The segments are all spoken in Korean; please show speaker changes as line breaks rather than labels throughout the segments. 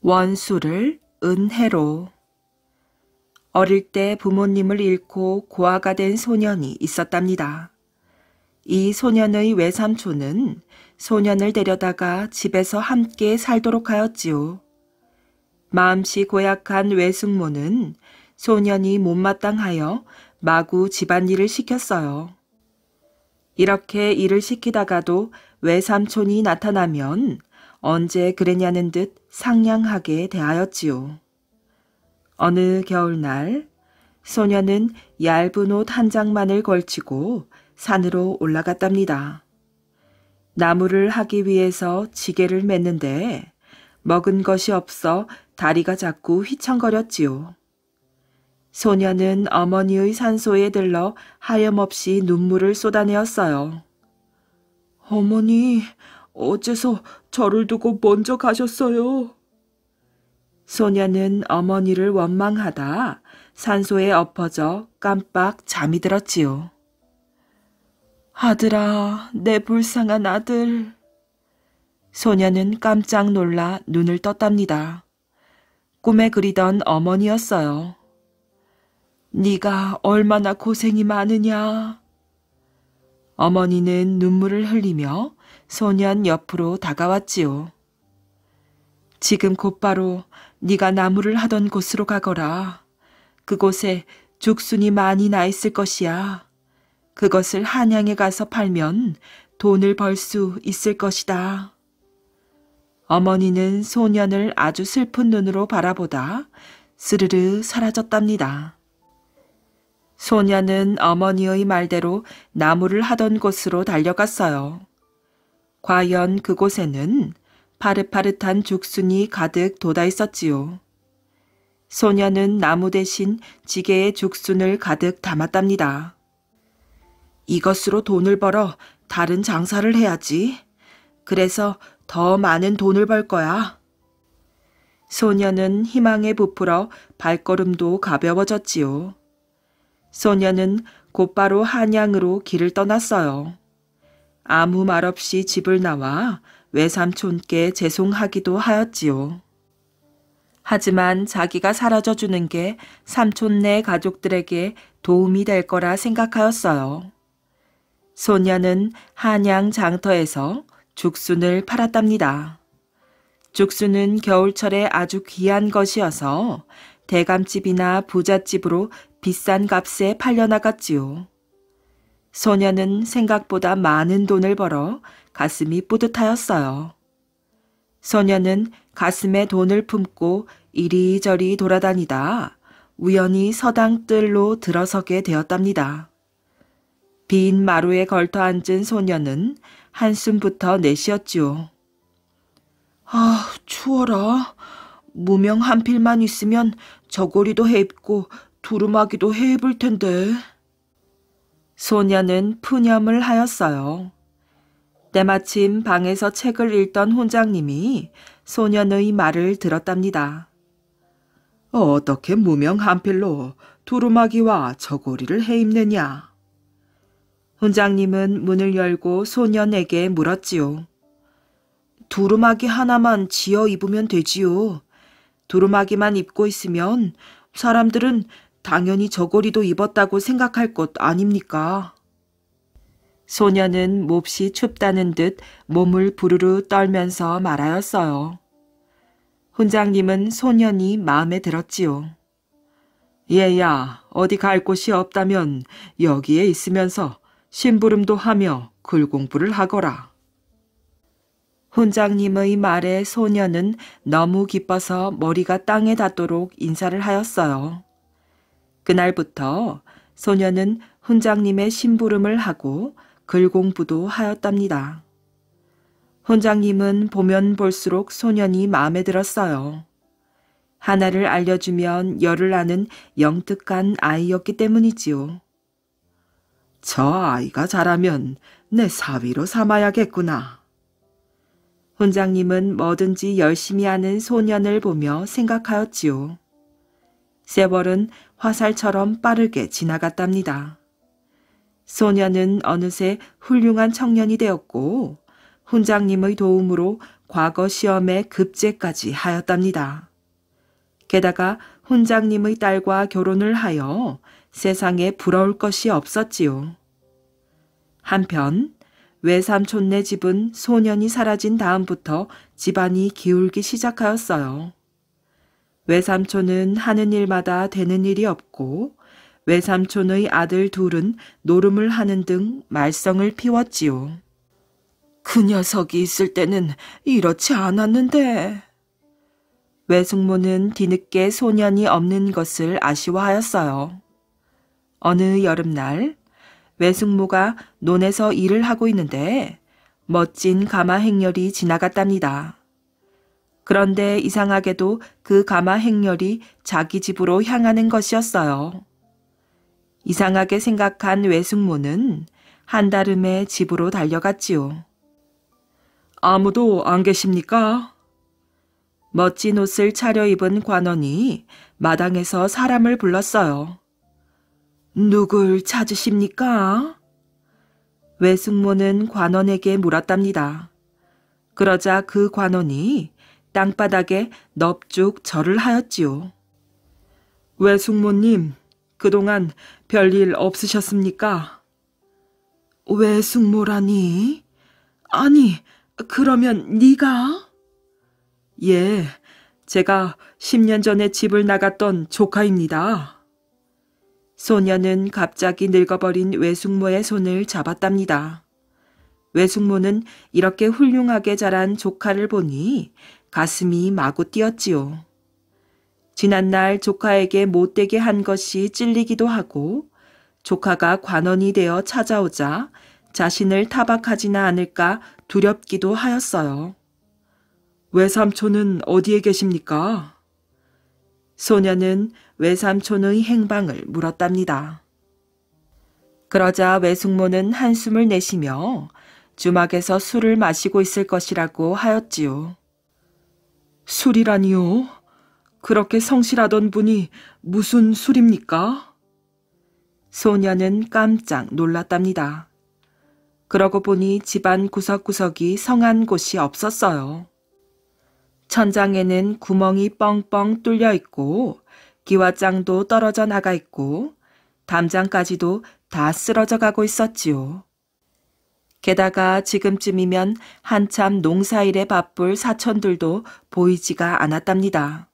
원수를 은혜로. 어릴 때 부모님을 잃고 고아가 된 소년이 있었답니다. 이 소년의 외삼촌은 소년을 데려다가 집에서 함께 살도록 하였지요. 마음씨 고약한 외숙모는 소년이 못마땅하여 마구 집안일을 시켰어요. 이렇게 일을 시키다가도 외삼촌이 나타나면 언제 그랬냐는 듯 상냥하게 대하였지요. 어느 겨울날 소년은 얇은 옷 한 장만을 걸치고 산으로 올라갔답니다. 나무를 하기 위해서 지게를 맸는데 먹은 것이 없어 다리가 자꾸 휘청거렸지요. 소년은 어머니의 산소에 들러 하염없이 눈물을 쏟아내었어요. 어머니, 어째서 저를 두고 먼저 가셨어요? 소년은 어머니를 원망하다 산소에 엎어져 깜빡 잠이 들었지요. 아들아, 내 불쌍한 아들. 소년은 깜짝 놀라 눈을 떴답니다. 꿈에 그리던 어머니였어요. 네가 얼마나 고생이 많으냐. 어머니는 눈물을 흘리며 소년 옆으로 다가왔지요. 지금 곧바로 네가 나무를 하던 곳으로 가거라. 그곳에 죽순이 많이 나 있을 것이야. 그것을 한양에 가서 팔면 돈을 벌 수 있을 것이다. 어머니는 소년을 아주 슬픈 눈으로 바라보다 스르르 사라졌답니다. 소년은 어머니의 말대로 나무를 하던 곳으로 달려갔어요. 과연 그곳에는 파릇파릇한 죽순이 가득 돋아 있었지요. 소년은 나무 대신 지게에 죽순을 가득 담았답니다. 이것으로 돈을 벌어 다른 장사를 해야지. 그래서 더 많은 돈을 벌 거야. 소년은 희망에 부풀어 발걸음도 가벼워졌지요. 소년은 곧바로 한양으로 길을 떠났어요. 아무 말 없이 집을 나와 외삼촌께 죄송하기도 하였지요. 하지만 자기가 사라져주는 게 삼촌네 가족들에게 도움이 될 거라 생각하였어요. 소년은 한양 장터에서 죽순을 팔았답니다. 죽순은 겨울철에 아주 귀한 것이어서 대감집이나 부잣집으로 비싼 값에 팔려나갔지요. 소년은 생각보다 많은 돈을 벌어 가슴이 뿌듯하였어요. 소년은 가슴에 돈을 품고 이리저리 돌아다니다 우연히 서당 뜰로 들어서게 되었답니다. 빈 마루에 걸터 앉은 소년은 한숨부터 내쉬었지요. 아, 추워라. 무명 한 필만 있으면 저고리도 해입고 두루마기도 해입을 텐데. 소년은 푸념을 하였어요. 때마침 방에서 책을 읽던 혼장님이 소년의 말을 들었답니다. 어떻게 무명 한 필로 두루마기와 저고리를 해입느냐? 혼장님은 문을 열고 소년에게 물었지요. 두루마기 하나만 지어 입으면 되지요. 두루마기만 입고 있으면 사람들은 당연히 저고리도 입었다고 생각할 것 아닙니까? 소년은 몹시 춥다는 듯 몸을 부르르 떨면서 말하였어요. 훈장님은 소년이 마음에 들었지요. 얘야, 어디 갈 곳이 없다면 여기에 있으면서 심부름도 하며 글 공부를 하거라. 훈장님의 말에 소년은 너무 기뻐서 머리가 땅에 닿도록 인사를 하였어요. 그날부터 소년은 훈장님의 심부름을 하고 글 공부도 하였답니다. 훈장님은 보면 볼수록 소년이 마음에 들었어요. 하나를 알려주면 열을 아는 영특한 아이였기 때문이지요. 저 아이가 자라면 내 사위로 삼아야겠구나. 훈장님은 뭐든지 열심히 하는 소년을 보며 생각하였지요. 세월은 화살처럼 빠르게 지나갔답니다. 소년은 어느새 훌륭한 청년이 되었고 훈장님의 도움으로 과거 시험에 급제까지 하였답니다. 게다가 훈장님의 딸과 결혼을 하여 세상에 부러울 것이 없었지요. 한편 외삼촌네 집은 소년이 사라진 다음부터 집안이 기울기 시작하였어요. 외삼촌은 하는 일마다 되는 일이 없고 외삼촌의 아들 둘은 노름을 하는 등 말썽을 피웠지요. 그 녀석이 있을 때는 이렇지 않았는데. 외숙모는 뒤늦게 소년이 없는 것을 아쉬워하였어요. 어느 여름날 외숙모가 논에서 일을 하고 있는데 멋진 가마 행렬이 지나갔답니다. 그런데 이상하게도 그 가마 행렬이 자기 집으로 향하는 것이었어요. 이상하게 생각한 외숙모는 한달음에 집으로 달려갔지요. 아무도 안 계십니까? 멋진 옷을 차려입은 관원이 마당에서 사람을 불렀어요. 누굴 찾으십니까? 외숙모는 관원에게 물었답니다. 그러자 그 관원이 땅바닥에 넙죽 절을 하였지요. 외숙모님, 그동안 별일 없으셨습니까? 외숙모라니? 아니, 그러면 네가? 예, 제가 10년 전에 집을 나갔던 조카입니다. 소녀는 갑자기 늙어버린 외숙모의 손을 잡았답니다. 외숙모는 이렇게 훌륭하게 자란 조카를 보니 가슴이 마구 뛰었지요. 지난날 조카에게 못되게 한 것이 찔리기도 하고 조카가 관원이 되어 찾아오자 자신을 타박하지나 않을까 두렵기도 하였어요. 외삼촌은 어디에 계십니까? 소녀는 외삼촌의 행방을 물었답니다. 그러자 외숙모는 한숨을 내쉬며 주막에서 술을 마시고 있을 것이라고 하였지요. 술이라니요? 그렇게 성실하던 분이 무슨 술입니까? 소녀는 깜짝 놀랐답니다. 그러고 보니 집안 구석구석이 성한 곳이 없었어요. 천장에는 구멍이 뻥뻥 뚫려 있고 기와장도 떨어져 나가 있고 담장까지도 다 쓰러져 가고 있었지요. 게다가 지금쯤이면 한참 농사일에 바쁠 사촌들도 보이지가 않았답니다.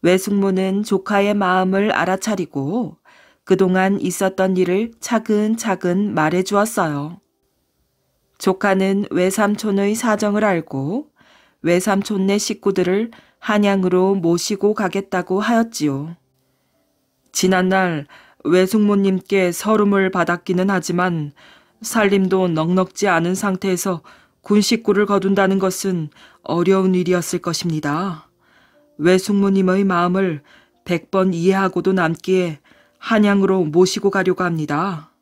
외숙모는 조카의 마음을 알아차리고 그동안 있었던 일을 차근차근 말해 주었어요. 조카는 외삼촌의 사정을 알고 외삼촌네 식구들을 한양으로 모시고 가겠다고 하였지요. 지난날 외숙모님께 서름을 받았기는 하지만 살림도 넉넉지 않은 상태에서 군 식구를 거둔다는 것은 어려운 일이었을 것입니다. 외숙모님의 마음을 100번 이해하고도 남기에 한양으로 모시고 가려고 합니다.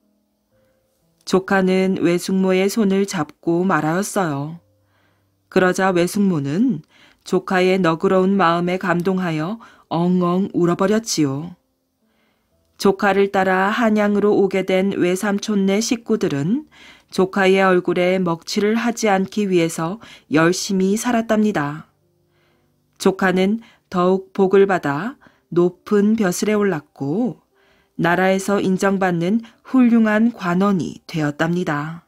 조카는 외숙모의 손을 잡고 말하였어요. 그러자 외숙모는 조카의 너그러운 마음에 감동하여 엉엉 울어버렸지요. 조카를 따라 한양으로 오게 된 외삼촌네 식구들은 조카의 얼굴에 먹칠을 하지 않기 위해서 열심히 살았답니다. 조카는 더욱 복을 받아 높은 벼슬에 올랐고 나라에서 인정받는 훌륭한 관원이 되었답니다.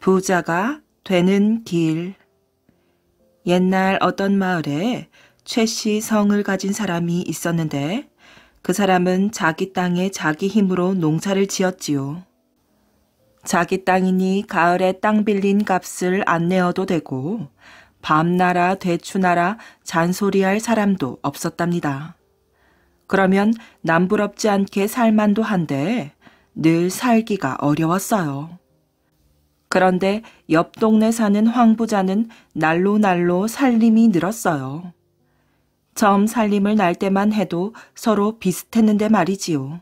부자가 되는 길. 옛날 어떤 마을에 최씨 성을 가진 사람이 있었는데 그 사람은 자기 땅에 자기 힘으로 농사를 지었지요. 자기 땅이니 가을에 땅 빌린 값을 안 내어도 되고 밤나라 되추나라 잔소리할 사람도 없었답니다. 그러면 남부럽지 않게 살만도 한데 늘 살기가 어려웠어요. 그런데 옆 동네 사는 황부자는 날로 살림이 늘었어요. 처음 살림을 날 때만 해도 서로 비슷했는데 말이지요.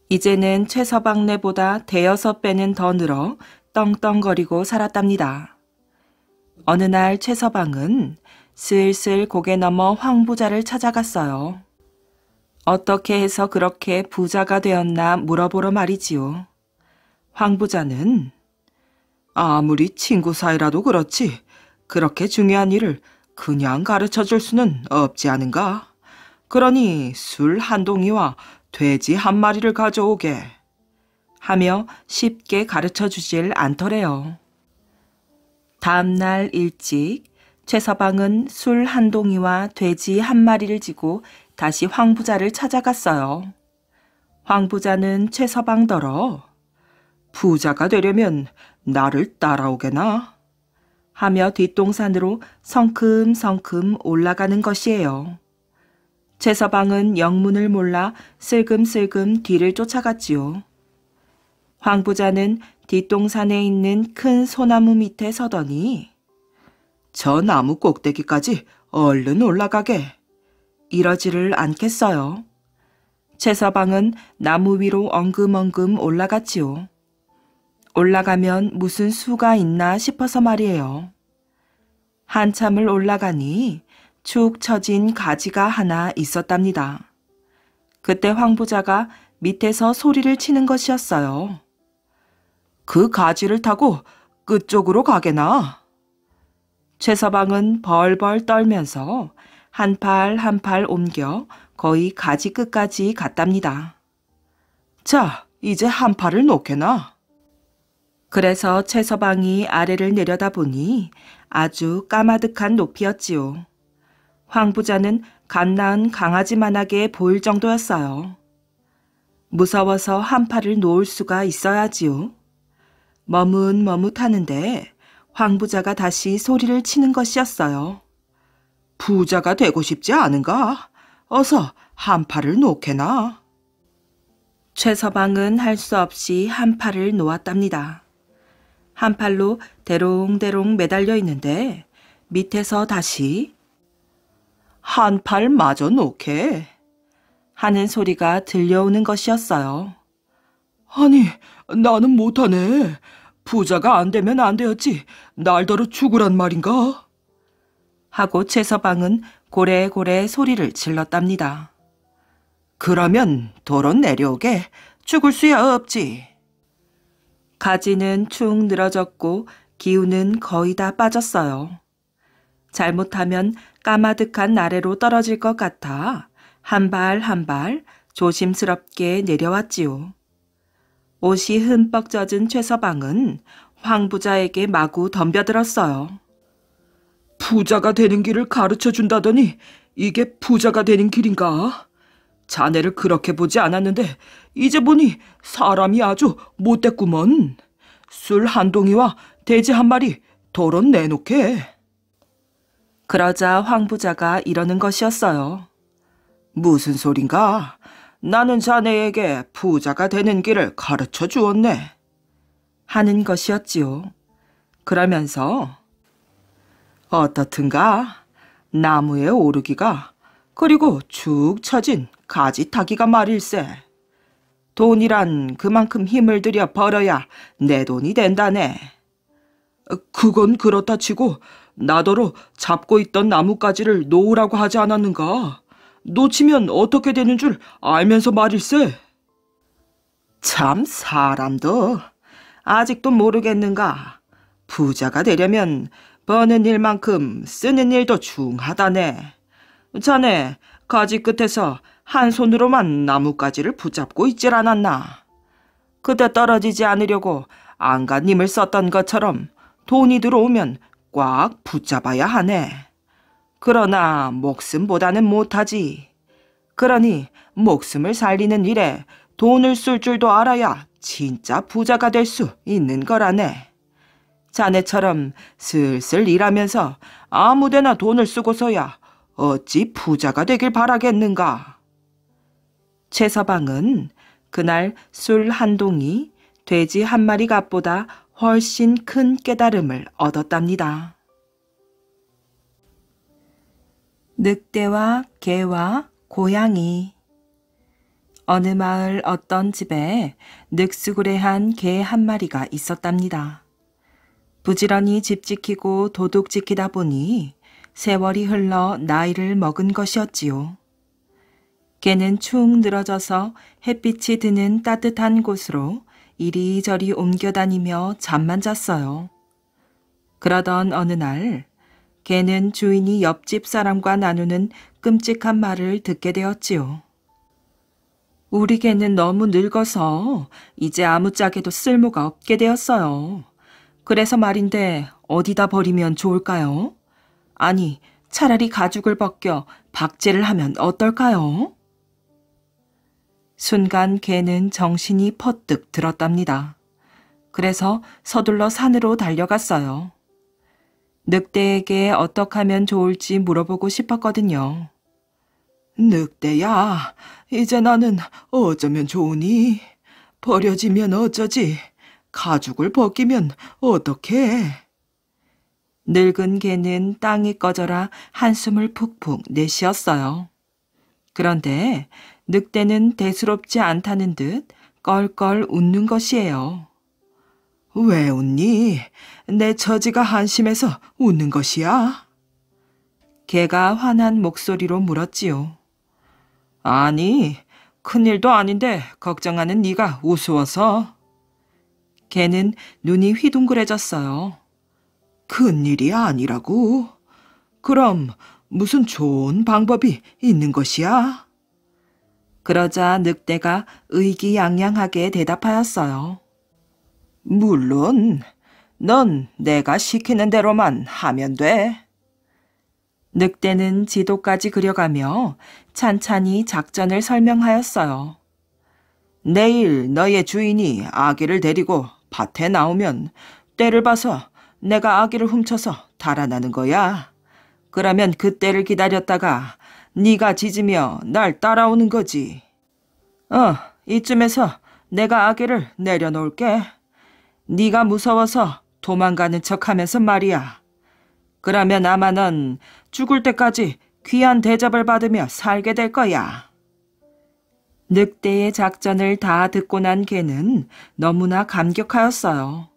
이제는 최서방네보다 대여섯 배는 더 늘어 떵떵거리고 살았답니다. 어느 날 최서방은 슬슬 고개 넘어 황부자를 찾아갔어요. 어떻게 해서 그렇게 부자가 되었나 물어보러 말이지요. 황부자는 아무리 친구 사이라도 그렇지 그렇게 중요한 일을 그냥 가르쳐 줄 수는 없지 않은가? 그러니 술 한 동이와 돼지 한 마리를 가져오게 하며 쉽게 가르쳐 주질 않더래요. 다음 날 일찍 최서방은 술 한 동이와 돼지 한 마리를 지고 다시 황 부자를 찾아갔어요. 황 부자는 최서방더러 부자가 되려면 나를 따라오게나 하며 뒷동산으로 성큼성큼 올라가는 것이에요. 최서방은 영문을 몰라 슬금슬금 뒤를 쫓아갔지요. 황 부자는 뒷동산에 있는 큰 소나무 밑에 서더니 저 나무 꼭대기까지 얼른 올라가게 이러지를 않겠어요. 최서방은 나무 위로 엉금엉금 올라갔지요. 올라가면 무슨 수가 있나 싶어서 말이에요. 한참을 올라가니 축 처진 가지가 하나 있었답니다. 그때 황 부자가 밑에서 소리를 치는 것이었어요. 그 가지를 타고 끝쪽으로 가게나. 최서방은 벌벌 떨면서 한 팔 한 팔 옮겨 거의 가지 끝까지 갔답니다. 자, 이제 한 팔을 놓게나. 그래서 최서방이 아래를 내려다보니 아주 까마득한 높이였지요. 황 부자는 갓 낳은 강아지만하게 보일 정도였어요. 무서워서 한 팔을 놓을 수가 있어야지요. 머뭇머뭇하는데 황 부자가 다시 소리를 치는 것이었어요. 부자가 되고 싶지 않은가? 어서 한 팔을 놓게나. 최서방은 할 수 없이 한 팔을 놓았답니다. 한 팔로 대롱대롱 매달려 있는데 밑에서 다시 한 팔 마저 놓게 하는 소리가 들려오는 것이었어요. 아니, 나는 못하네. 부자가 안 되면 안 되었지. 날더러 죽으란 말인가? 하고 최서방은 고래고래 소리를 질렀답니다. 그러면 도로 내려오게. 죽을 수야 없지. 가지는 축 늘어졌고 기운은 거의 다 빠졌어요. 잘못하면 까마득한 아래로 떨어질 것 같아 한 발 한 발 조심스럽게 내려왔지요. 옷이 흠뻑 젖은 최서방은 황 부자에게 마구 덤벼들었어요. 부자가 되는 길을 가르쳐 준다더니 이게 부자가 되는 길인가? 자네를 그렇게 보지 않았는데 이제 보니 사람이 아주 못됐구먼. 술 한 동이와 돼지 한 마리 도로 내놓게. 그러자 황 부자가 이러는 것이었어요. 무슨 소린가? 나는 자네에게 부자가 되는 길을 가르쳐 주었네. 하는 것이었지요. 그러면서 어떻든가 나무에 오르기가 그리고 축 처진 가지 타기가 말일세. 돈이란 그만큼 힘을 들여 벌어야 내 돈이 된다네. 그건 그렇다 치고 나더러 잡고 있던 나뭇가지를 놓으라고 하지 않았는가? 놓치면 어떻게 되는 줄 알면서 말일세. 참 사람도 아직도 모르겠는가? 부자가 되려면 버는 일만큼 쓰는 일도 중하다네. 자네 가지 끝에서 한 손으로만 나뭇가지를 붙잡고 있질 않았나? 그때 떨어지지 않으려고 안간힘을 썼던 것처럼 돈이 들어오면 꽉 붙잡아야 하네. 그러나 목숨보다는 못하지. 그러니 목숨을 살리는 일에 돈을 쓸 줄도 알아야 진짜 부자가 될 수 있는 거라네. 자네처럼 슬슬 일하면서 아무데나 돈을 쓰고서야 어찌 부자가 되길 바라겠는가. 최서방은 그날 술 한 동이 돼지 한 마리 값보다 훨씬 큰 깨달음을 얻었답니다. 늑대와 개와 고양이. 어느 마을 어떤 집에 늑수구레한 개 한 마리가 있었답니다. 부지런히 집 지키고 도둑 지키다 보니 세월이 흘러 나이를 먹은 것이었지요. 개는 축 늘어져서 햇빛이 드는 따뜻한 곳으로 이리저리 옮겨다니며 잠만 잤어요. 그러던 어느 날 개는 주인이 옆집 사람과 나누는 끔찍한 말을 듣게 되었지요. 우리 개는 너무 늙어서 이제 아무짝에도 쓸모가 없게 되었어요. 그래서 말인데 어디다 버리면 좋을까요? 아니, 차라리 가죽을 벗겨 박제를 하면 어떨까요? 순간 개는 정신이 퍼뜩 들었답니다. 그래서 서둘러 산으로 달려갔어요. 늑대에게 어떻게 하면 좋을지 물어보고 싶었거든요. 늑대야, 이제 나는 어쩌면 좋으니? 버려지면 어쩌지? 가죽을 벗기면 어떡해? 늙은 개는 땅이 꺼져라 한숨을 푹푹 내쉬었어요. 그런데 늑대는 대수롭지 않다는 듯 껄껄 웃는 것이에요. 왜 웃니? 내 처지가 한심해서 웃는 것이야? 개가 화난 목소리로 물었지요. 아니, 큰일도 아닌데 걱정하는 네가 우스워서. 개는 눈이 휘둥그레졌어요. 큰일이 아니라고? 그럼 무슨 좋은 방법이 있는 것이야? 그러자 늑대가 의기양양하게 대답하였어요. 물론, 넌 내가 시키는 대로만 하면 돼. 늑대는 지도까지 그려가며 찬찬히 작전을 설명하였어요. 내일 너의 주인이 아기를 데리고 밭에 나오면 때를 봐서 내가 아기를 훔쳐서 달아나는 거야. 그러면 그때를 기다렸다가 네가 짖으며 날 따라오는 거지. 이쯤에서 내가 아기를 내려놓을게. 네가 무서워서 도망가는 척하면서 말이야. 그러면 아마 넌 죽을 때까지 귀한 대접을 받으며 살게 될 거야. 늑대의 작전을 다 듣고 난 개는 너무나 감격하였어요.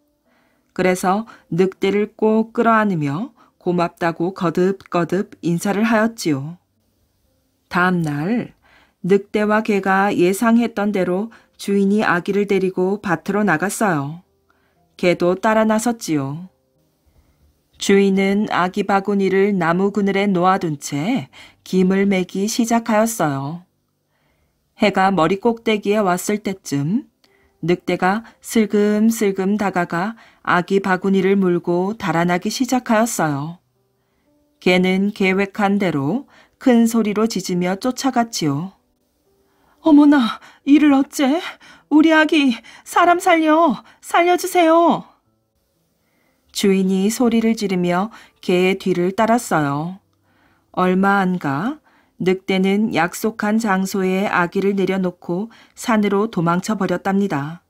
그래서 늑대를 꼭 끌어안으며 고맙다고 거듭거듭 인사를 하였지요. 다음 날 늑대와 개가 예상했던 대로 주인이 아기를 데리고 밭으로 나갔어요. 개도 따라 나섰지요. 주인은 아기 바구니를 나무 그늘에 놓아둔 채 김을 매기 시작하였어요. 해가 머리 꼭대기에 왔을 때쯤 늑대가 슬금슬금 다가가 아기 바구니를 물고 달아나기 시작하였어요. 개는 계획한 대로 큰 소리로 짖으며 쫓아갔지요. 어머나, 이를 어째? 우리 아기, 사람 살려주세요. 주인이 소리를 지르며 개의 뒤를 따랐어요. 얼마 안 가 늑대는 약속한 장소에 아기를 내려놓고 산으로 도망쳐 버렸답니다.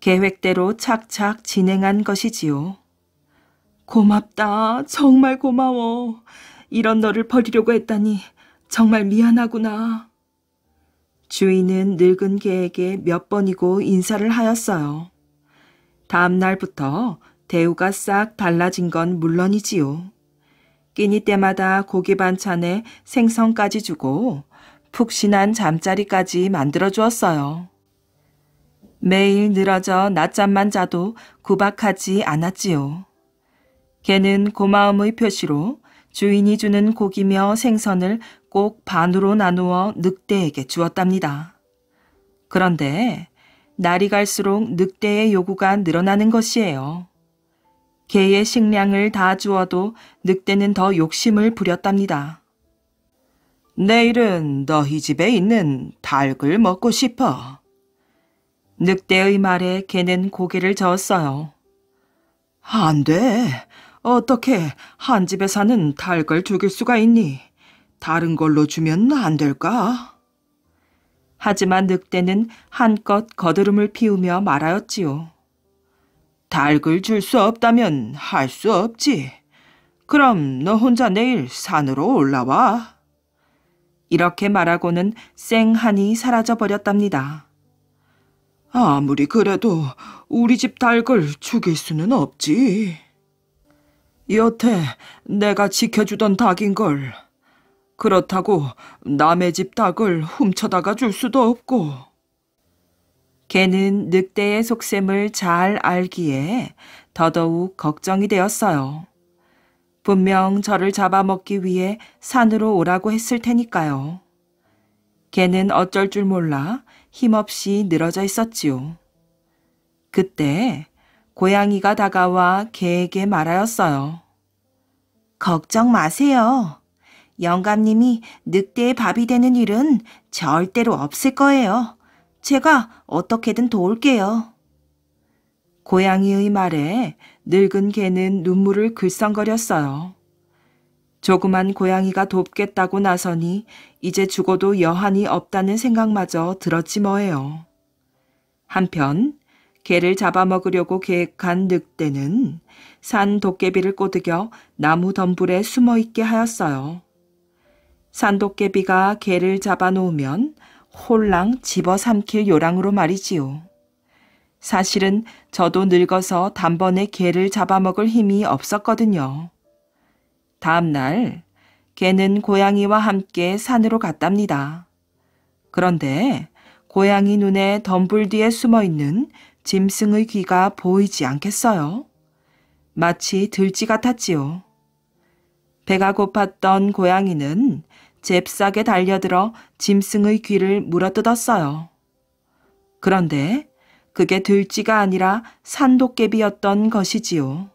계획대로 착착 진행한 것이지요. 고맙다. 정말 고마워. 이런 너를 버리려고 했다니 정말 미안하구나. 주인은 늙은 개에게 몇 번이고 인사를 하였어요. 다음 날부터 대우가 싹 달라진 건 물론이지요. 끼니 때마다 고기 반찬에 생선까지 주고 푹신한 잠자리까지 만들어주었어요. 매일 늘어져 낮잠만 자도 구박하지 않았지요. 개는 고마움의 표시로 주인이 주는 고기며 생선을 꼭 반으로 나누어 늑대에게 주었답니다. 그런데 날이 갈수록 늑대의 요구가 늘어나는 것이에요. 개의 식량을 다 주어도 늑대는 더 욕심을 부렸답니다. 내일은 너희 집에 있는 닭을 먹고 싶어. 늑대의 말에 개는 고개를 저었어요. 안 돼. 어떻게 한 집에 사는 닭을 죽일 수가 있니? 다른 걸로 주면 안 될까? 하지만 늑대는 한껏 거드름을 피우며 말하였지요. 닭을 줄 수 없다면 할 수 없지. 그럼 너 혼자 내일 산으로 올라와. 이렇게 말하고는 쌩하니 사라져버렸답니다. 아무리 그래도 우리 집 닭을 죽일 수는 없지. 여태 내가 지켜주던 닭인걸. 그렇다고 남의 집 닭을 훔쳐다가 줄 수도 없고. 개는 늑대의 속셈을 잘 알기에 더더욱 걱정이 되었어요. 분명 저를 잡아먹기 위해 산으로 오라고 했을 테니까요. 개는 어쩔 줄 몰라 힘없이 늘어져 있었지요. 그때 고양이가 다가와 개에게 말하였어요. 걱정 마세요. 영감님이 늑대의 밥이 되는 일은 절대로 없을 거예요. 제가 어떻게든 도울게요. 고양이의 말에 늙은 개는 눈물을 글썽거렸어요. 조그만 고양이가 돕겠다고 나서니 이제 죽어도 여한이 없다는 생각마저 들었지 뭐예요. 한편 개를 잡아먹으려고 계획한 늑대는 산 도깨비를 꼬드겨 나무 덤불에 숨어있게 하였어요. 산 도깨비가 개를 잡아놓으면 홀랑 집어삼킬 요랑으로 말이지요. 사실은 저도 늙어서 단번에 개를 잡아먹을 힘이 없었거든요. 다음 날 개는 고양이와 함께 산으로 갔답니다. 그런데 고양이 눈에 덤불 뒤에 숨어있는 짐승의 귀가 보이지 않겠어요. 마치 들쥐 같았지요. 배가 고팠던 고양이는 잽싸게 달려들어 짐승의 귀를 물어뜯었어요. 그런데 그게 들쥐가 아니라 산도깨비였던 것이지요.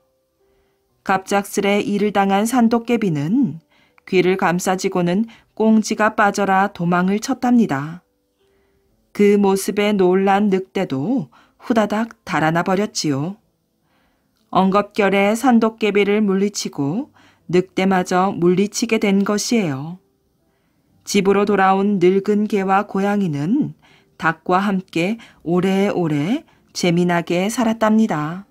갑작스레 일을 당한 산도깨비는 귀를 감싸지고는 꽁지가 빠져라 도망을 쳤답니다. 그 모습에 놀란 늑대도 후다닥 달아나 버렸지요. 엉겁결에 산도깨비를 물리치고 늑대마저 물리치게 된 것이에요. 집으로 돌아온 늙은 개와 고양이는 닭과 함께 오래오래 재미나게 살았답니다.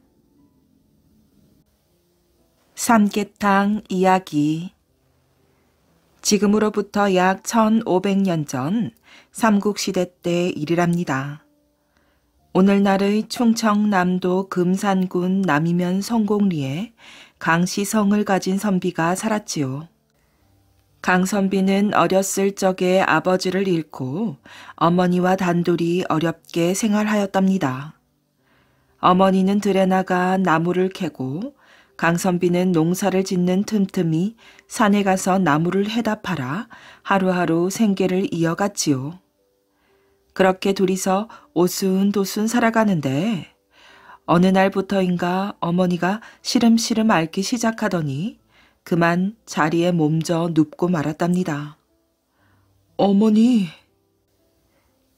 삼계탕 이야기. 지금으로부터 약 1500년 전 삼국시대 때 일이랍니다. 오늘날의 충청남도 금산군 남이면 성공리에 강시성을 가진 선비가 살았지요. 강 선비는 어렸을 적에 아버지를 잃고 어머니와 단둘이 어렵게 생활하였답니다. 어머니는 들에 나가 나무를 캐고 강 선비는 농사를 짓는 틈틈이 산에 가서 나무를 해다 팔아 하루하루 생계를 이어갔지요. 그렇게 둘이서 오순도순 살아가는데 어느 날부터인가 어머니가 시름시름 앓기 시작하더니 그만 자리에 몸져 눕고 말았답니다. 어머니.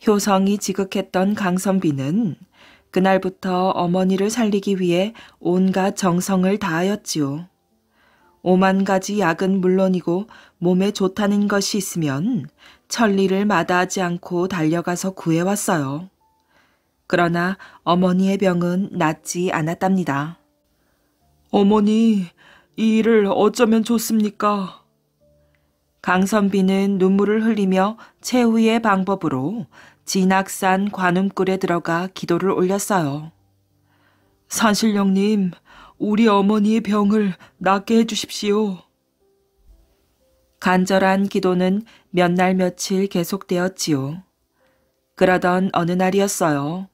효성이 지극했던 강선비는 그날부터 어머니를 살리기 위해 온갖 정성을 다하였지요. 5만 가지 약은 물론이고 몸에 좋다는 것이 있으면 천리를 마다하지 않고 달려가서 구해왔어요. 그러나 어머니의 병은 낫지 않았답니다. 어머니, 이 일을 어쩌면 좋습니까? 강선비는 눈물을 흘리며 최후의 방법으로 진악산 관음굴에 들어가 기도를 올렸어요. 산신령님, 우리 어머니의 병을 낫게 해주십시오. 간절한 기도는 몇 날 며칠 계속되었지요. 그러던 어느 날이었어요.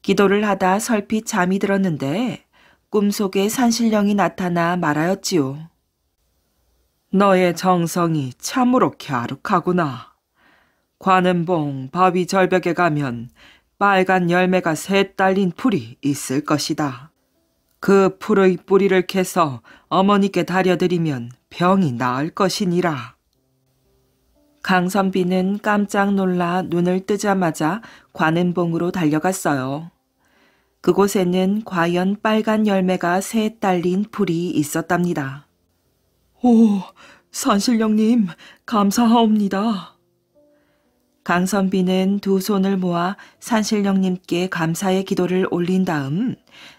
기도를 하다 설핏 잠이 들었는데 꿈속에 산신령이 나타나 말하였지요. 너의 정성이 참으로 갸륵하구나. 관음봉 바위 절벽에 가면 빨간 열매가 셋 달린 풀이 있을 것이다. 그 풀의 뿌리를 캐서 어머니께 다려드리면 병이 나을 것이니라. 강선비는 깜짝 놀라 눈을 뜨자마자 관음봉으로 달려갔어요. 그곳에는 과연 빨간 열매가 셋 달린 풀이 있었답니다. 오, 산신령님, 감사하옵니다. 강선비는 두 손을 모아 산신령님께 감사의 기도를 올린 다음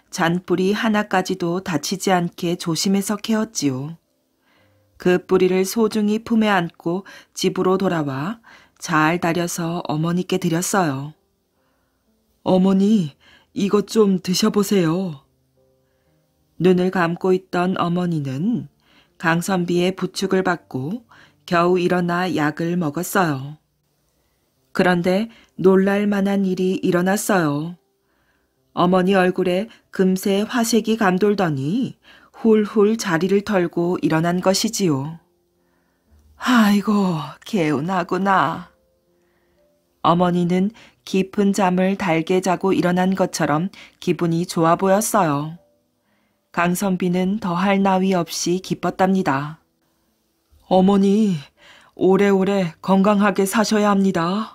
잔뿌리 하나까지도 다치지 않게 조심해서 캐었지요. 그 뿌리를 소중히 품에 안고 집으로 돌아와 잘 다려서 어머니께 드렸어요. 어머니, 이것 좀 드셔보세요. 눈을 감고 있던 어머니는 강선비의 부축을 받고 겨우 일어나 약을 먹었어요. 그런데 놀랄 만한 일이 일어났어요. 어머니 얼굴에 금세 화색이 감돌더니 훌훌 자리를 털고 일어난 것이지요. 아이고, 개운하구나. 어머니는 깊은 잠을 달게 자고 일어난 것처럼 기분이 좋아 보였어요. 강선비는 더할 나위 없이 기뻤답니다. 어머니, 오래오래 건강하게 사셔야 합니다.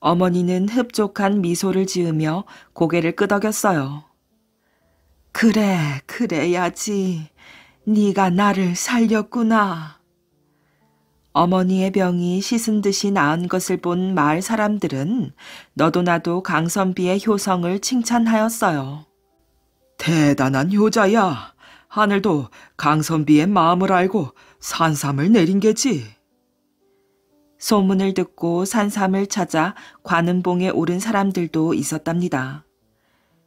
어머니는 흡족한 미소를 지으며 고개를 끄덕였어요. 그래, 그래야지. 네가 나를 살렸구나. 어머니의 병이 씻은 듯이 나은 것을 본 마을 사람들은 너도 나도 강선비의 효성을 칭찬하였어요. 대단한 효자야. 하늘도 강선비의 마음을 알고 산삼을 내린 게지. 소문을 듣고 산삼을 찾아 관음봉에 오른 사람들도 있었답니다.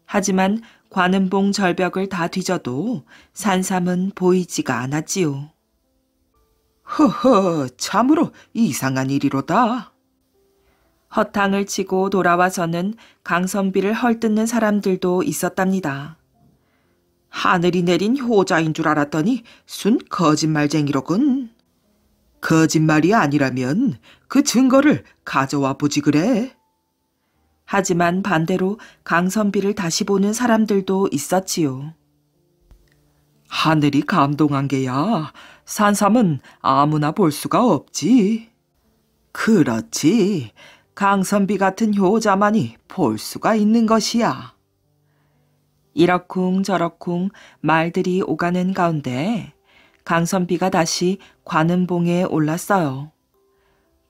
하지만 관음봉 절벽을 다 뒤져도 산삼은 보이지가 않았지요. 허허, 참으로 이상한 일이로다. 허탕을 치고 돌아와서는 강선비를 헐뜯는 사람들도 있었답니다. 하늘이 내린 효자인 줄 알았더니 순 거짓말쟁이로군. 거짓말이 아니라면 그 증거를 가져와 보지 그래. 하지만 반대로 강선비를 다시 보는 사람들도 있었지요. 하늘이 감동한 게야. 산삼은 아무나 볼 수가 없지. 그렇지. 강선비 같은 효자만이 볼 수가 있는 것이야. 이러쿵 저러쿵 말들이 오가는 가운데 강선비가 다시 관음봉에 올랐어요.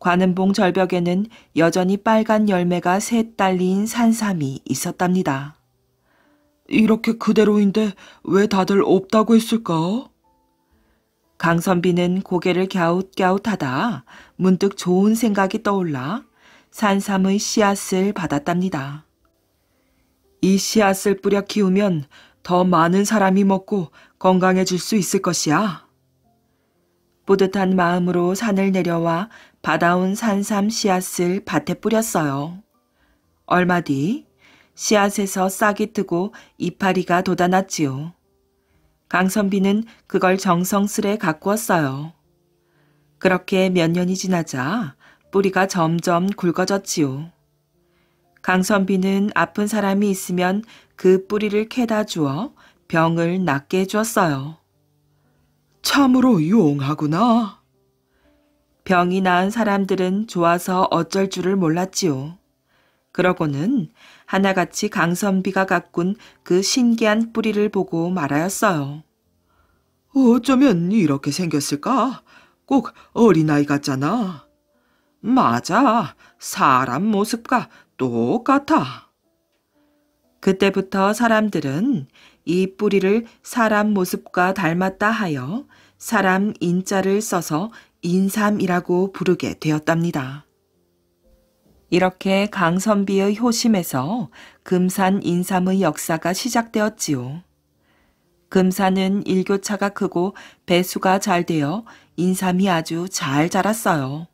관음봉 절벽에는 여전히 빨간 열매가 셋 달린 산삼이 있었답니다. 이렇게 그대로인데 왜 다들 없다고 했을까? 강선비는 고개를 갸웃갸웃하다 문득 좋은 생각이 떠올라 산삼의 씨앗을 받았답니다. 이 씨앗을 뿌려 키우면 더 많은 사람이 먹고 건강해질 수 있을 것이야. 뿌듯한 마음으로 산을 내려와 받아온 산삼 씨앗을 밭에 뿌렸어요. 얼마 뒤 씨앗에서 싹이 트고 이파리가 돋아났지요. 강선비는 그걸 정성스레 가꾸었어요. 그렇게 몇 년이 지나자 뿌리가 점점 굵어졌지요. 강선비는 아픈 사람이 있으면 그 뿌리를 캐다 주어 병을 낫게 해주었어요. 참으로 용하구나. 병이 나은 사람들은 좋아서 어쩔 줄을 몰랐지요. 그러고는 하나같이 강선비가 가꾼 그 신기한 뿌리를 보고 말하였어요. 어쩌면 이렇게 생겼을까? 꼭 어린아이 같잖아. 맞아. 사람 모습과 똑같아. 그때부터 사람들은 이 뿌리를 사람 모습과 닮았다 하여 사람 인자를 써서 인삼이라고 부르게 되었답니다. 이렇게 강선비의 효심에서 금산 인삼의 역사가 시작되었지요. 금산은 일교차가 크고 배수가 잘 되어 인삼이 아주 잘 자랐어요.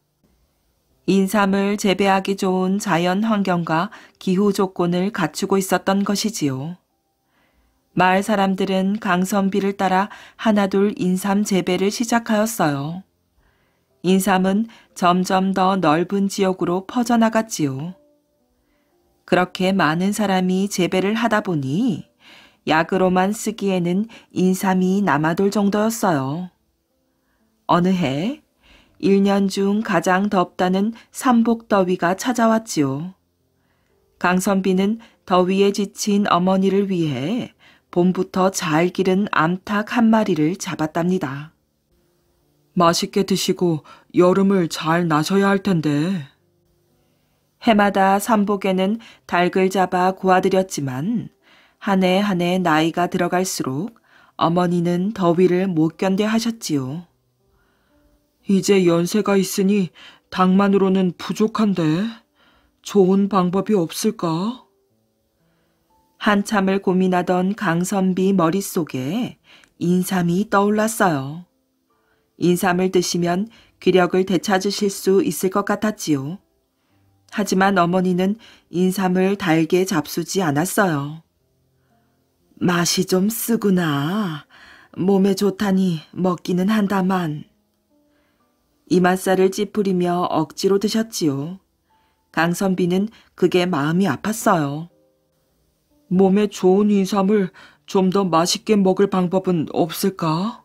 인삼을 재배하기 좋은 자연 환경과 기후 조건을 갖추고 있었던 것이지요. 마을 사람들은 강선비를 따라 하나둘 인삼 재배를 시작하였어요. 인삼은 점점 더 넓은 지역으로 퍼져나갔지요. 그렇게 많은 사람이 재배를 하다 보니 약으로만 쓰기에는 인삼이 남아돌 정도였어요. 어느 해 1년 중 가장 덥다는 삼복더위가 찾아왔지요. 강선비는 더위에 지친 어머니를 위해 봄부터 잘 기른 암탉 한 마리를 잡았답니다. 맛있게 드시고 여름을 잘 나셔야 할 텐데. 해마다 삼복에는 닭을 잡아 구워드렸지만 한 해 한 해 나이가 들어갈수록 어머니는 더위를 못 견뎌 하셨지요. 이제 연세가 있으니 닭만으로는 부족한데 좋은 방법이 없을까? 한참을 고민하던 강선비 머릿속에 인삼이 떠올랐어요. 인삼을 드시면 기력을 되찾으실 수 있을 것 같았지요. 하지만 어머니는 인삼을 달게 잡수지 않았어요. 맛이 좀 쓰구나. 몸에 좋다니 먹기는 한다만. 이맛살을 찌푸리며 억지로 드셨지요. 강선비는 그게 마음이 아팠어요. 몸에 좋은 인삼을 좀 더 맛있게 먹을 방법은 없을까?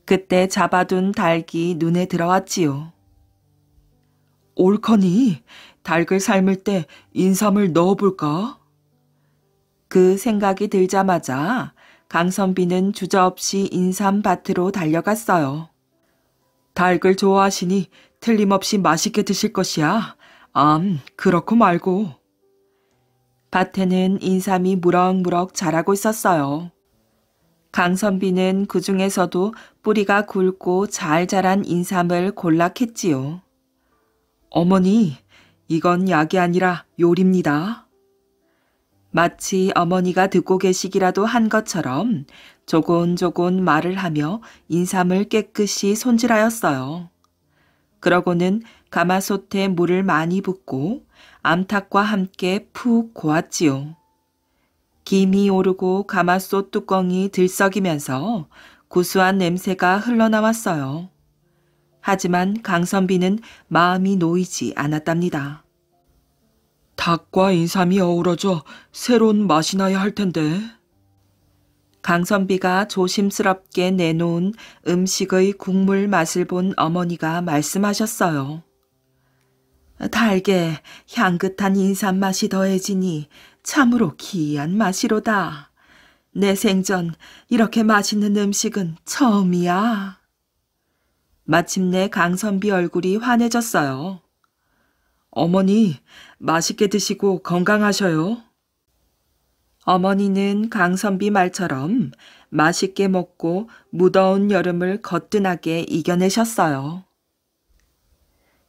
그때 잡아둔 닭이 눈에 들어왔지요. 옳거니 닭을 삶을 때 인삼을 넣어볼까? 그 생각이 들자마자 강선비는 주저없이 인삼밭으로 달려갔어요. 닭을 좋아하시니 틀림없이 맛있게 드실 것이야. 그렇고 말고. 밭에는 인삼이 무럭무럭 자라고 있었어요. 강선비는 그 중에서도 뿌리가 굵고 잘 자란 인삼을 골라 캤지요. 어머니, 이건 약이 아니라 요리입니다. 마치 어머니가 듣고 계시기라도 한 것처럼 조곤조곤 말을 하며 인삼을 깨끗이 손질하였어요. 그러고는 가마솥에 물을 많이 붓고 암탉과 함께 푹 고았지요. 김이 오르고 가마솥 뚜껑이 들썩이면서 구수한 냄새가 흘러나왔어요. 하지만 강선비는 마음이 놓이지 않았답니다. 닭과 인삼이 어우러져 새로운 맛이 나야 할 텐데. 강선비가 조심스럽게 내놓은 음식의 국물 맛을 본 어머니가 말씀하셨어요. 달게 향긋한 인삼 맛이 더해지니 참으로 기이한 맛이로다. 내 생전 이렇게 맛있는 음식은 처음이야. 마침내 강선비 얼굴이 환해졌어요. 어머니, 맛있게 드시고 건강하셔요. 어머니는 강선비 말처럼 맛있게 먹고 무더운 여름을 거뜬하게 이겨내셨어요.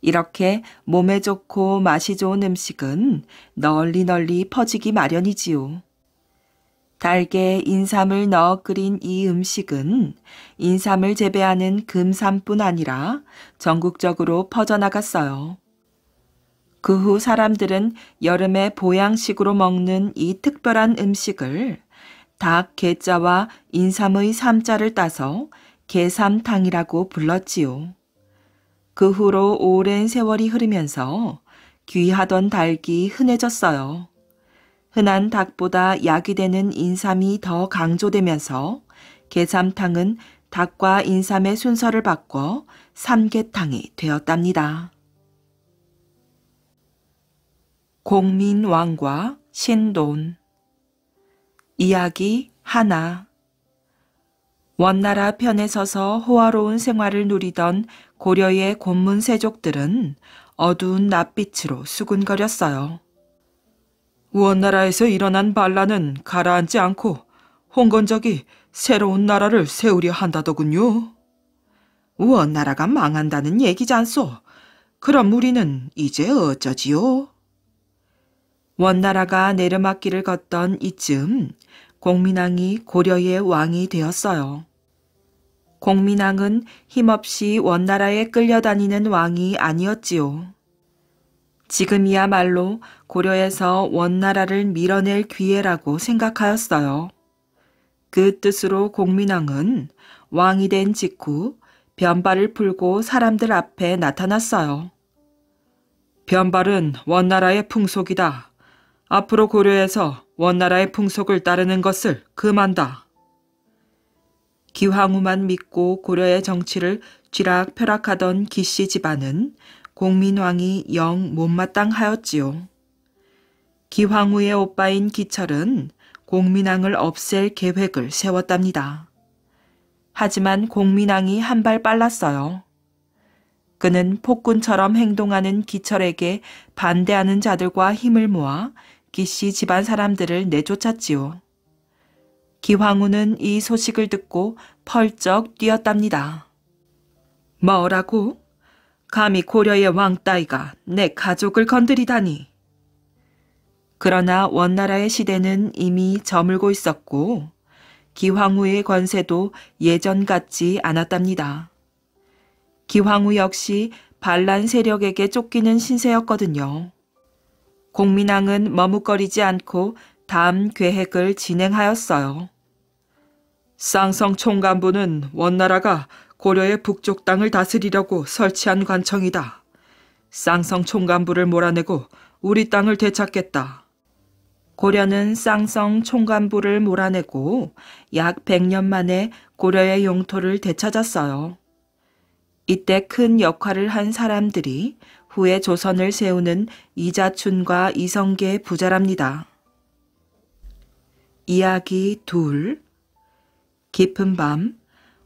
이렇게 몸에 좋고 맛이 좋은 음식은 널리 널리 퍼지기 마련이지요. 닭에 인삼을 넣어 끓인 이 음식은 인삼을 재배하는 금산뿐 아니라 전국적으로 퍼져나갔어요. 그 후 사람들은 여름에 보양식으로 먹는 이 특별한 음식을 닭 게자와 인삼의 삼자를 따서 게삼탕이라고 불렀지요. 그 후로 오랜 세월이 흐르면서 귀하던 닭이 흔해졌어요. 흔한 닭보다 약이 되는 인삼이 더 강조되면서 게삼탕은 닭과 인삼의 순서를 바꿔 삼계탕이 되었답니다. 공민왕과 신돈. 이야기 하나. 원나라 편에 서서 호화로운 생활을 누리던 고려의 곤문세족들은 어두운 낯빛으로 수군거렸어요. 원나라에서 일어난 반란은 가라앉지 않고 홍건적이 새로운 나라를 세우려 한다더군요. 원나라가 망한다는 얘기잖소. 그럼 우리는 이제 어쩌지요? 원나라가 내려막길을 걷던 이쯤 공민왕이 고려의 왕이 되었어요. 공민왕은 힘없이 원나라에 끌려다니는 왕이 아니었지요. 지금이야말로 고려에서 원나라를 밀어낼 기회라고 생각하였어요. 그 뜻으로 공민왕은 왕이 된 직후 변발을 풀고 사람들 앞에 나타났어요. 변발은 원나라의 풍속이다. 앞으로 고려에서 원나라의 풍속을 따르는 것을 금한다. 기황후만 믿고 고려의 정치를 쥐락펴락하던 기씨 집안은 공민왕이 영 못마땅하였지요. 기황후의 오빠인 기철은 공민왕을 없앨 계획을 세웠답니다. 하지만 공민왕이 한 발 빨랐어요. 그는 폭군처럼 행동하는 기철에게 반대하는 자들과 힘을 모아 기씨 집안 사람들을 내쫓았지요. 기황후는 이 소식을 듣고 펄쩍 뛰었답니다. 뭐라고? 감히 고려의 왕따위가 내 가족을 건드리다니. 그러나 원나라의 시대는 이미 저물고 있었고 기황후의 권세도 예전 같지 않았답니다. 기황후 역시 반란 세력에게 쫓기는 신세였거든요. 공민왕은 머뭇거리지 않고 다음 계획을 진행하였어요. 쌍성 총간부는 원나라가 고려의 북쪽 땅을 다스리려고 설치한 관청이다. 쌍성 총간부를 몰아내고 우리 땅을 되찾겠다. 고려는 쌍성 총간부를 몰아내고 약 100년 만에 고려의 영토를 되찾았어요. 이때 큰 역할을 한 사람들이 후에 조선을 세우는 이자춘과 이성계 부자랍니다. 이야기 2. 깊은 밤,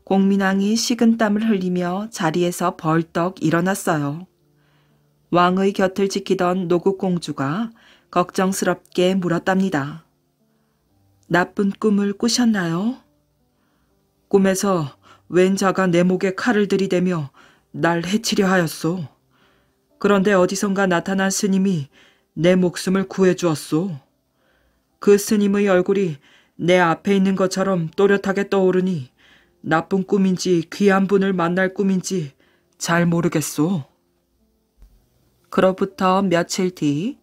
공민왕이 식은땀을 흘리며 자리에서 벌떡 일어났어요. 왕의 곁을 지키던 노국공주가 걱정스럽게 물었답니다. 나쁜 꿈을 꾸셨나요? 꿈에서 웬 자가 내 목에 칼을 들이대며 날 해치려 하였소. 그런데 어디선가 나타난 스님이 내 목숨을 구해주었소. 그 스님의 얼굴이 내 앞에 있는 것처럼 또렷하게 떠오르니 나쁜 꿈인지 귀한 분을 만날 꿈인지 잘 모르겠소. 그로부터 며칠 뒤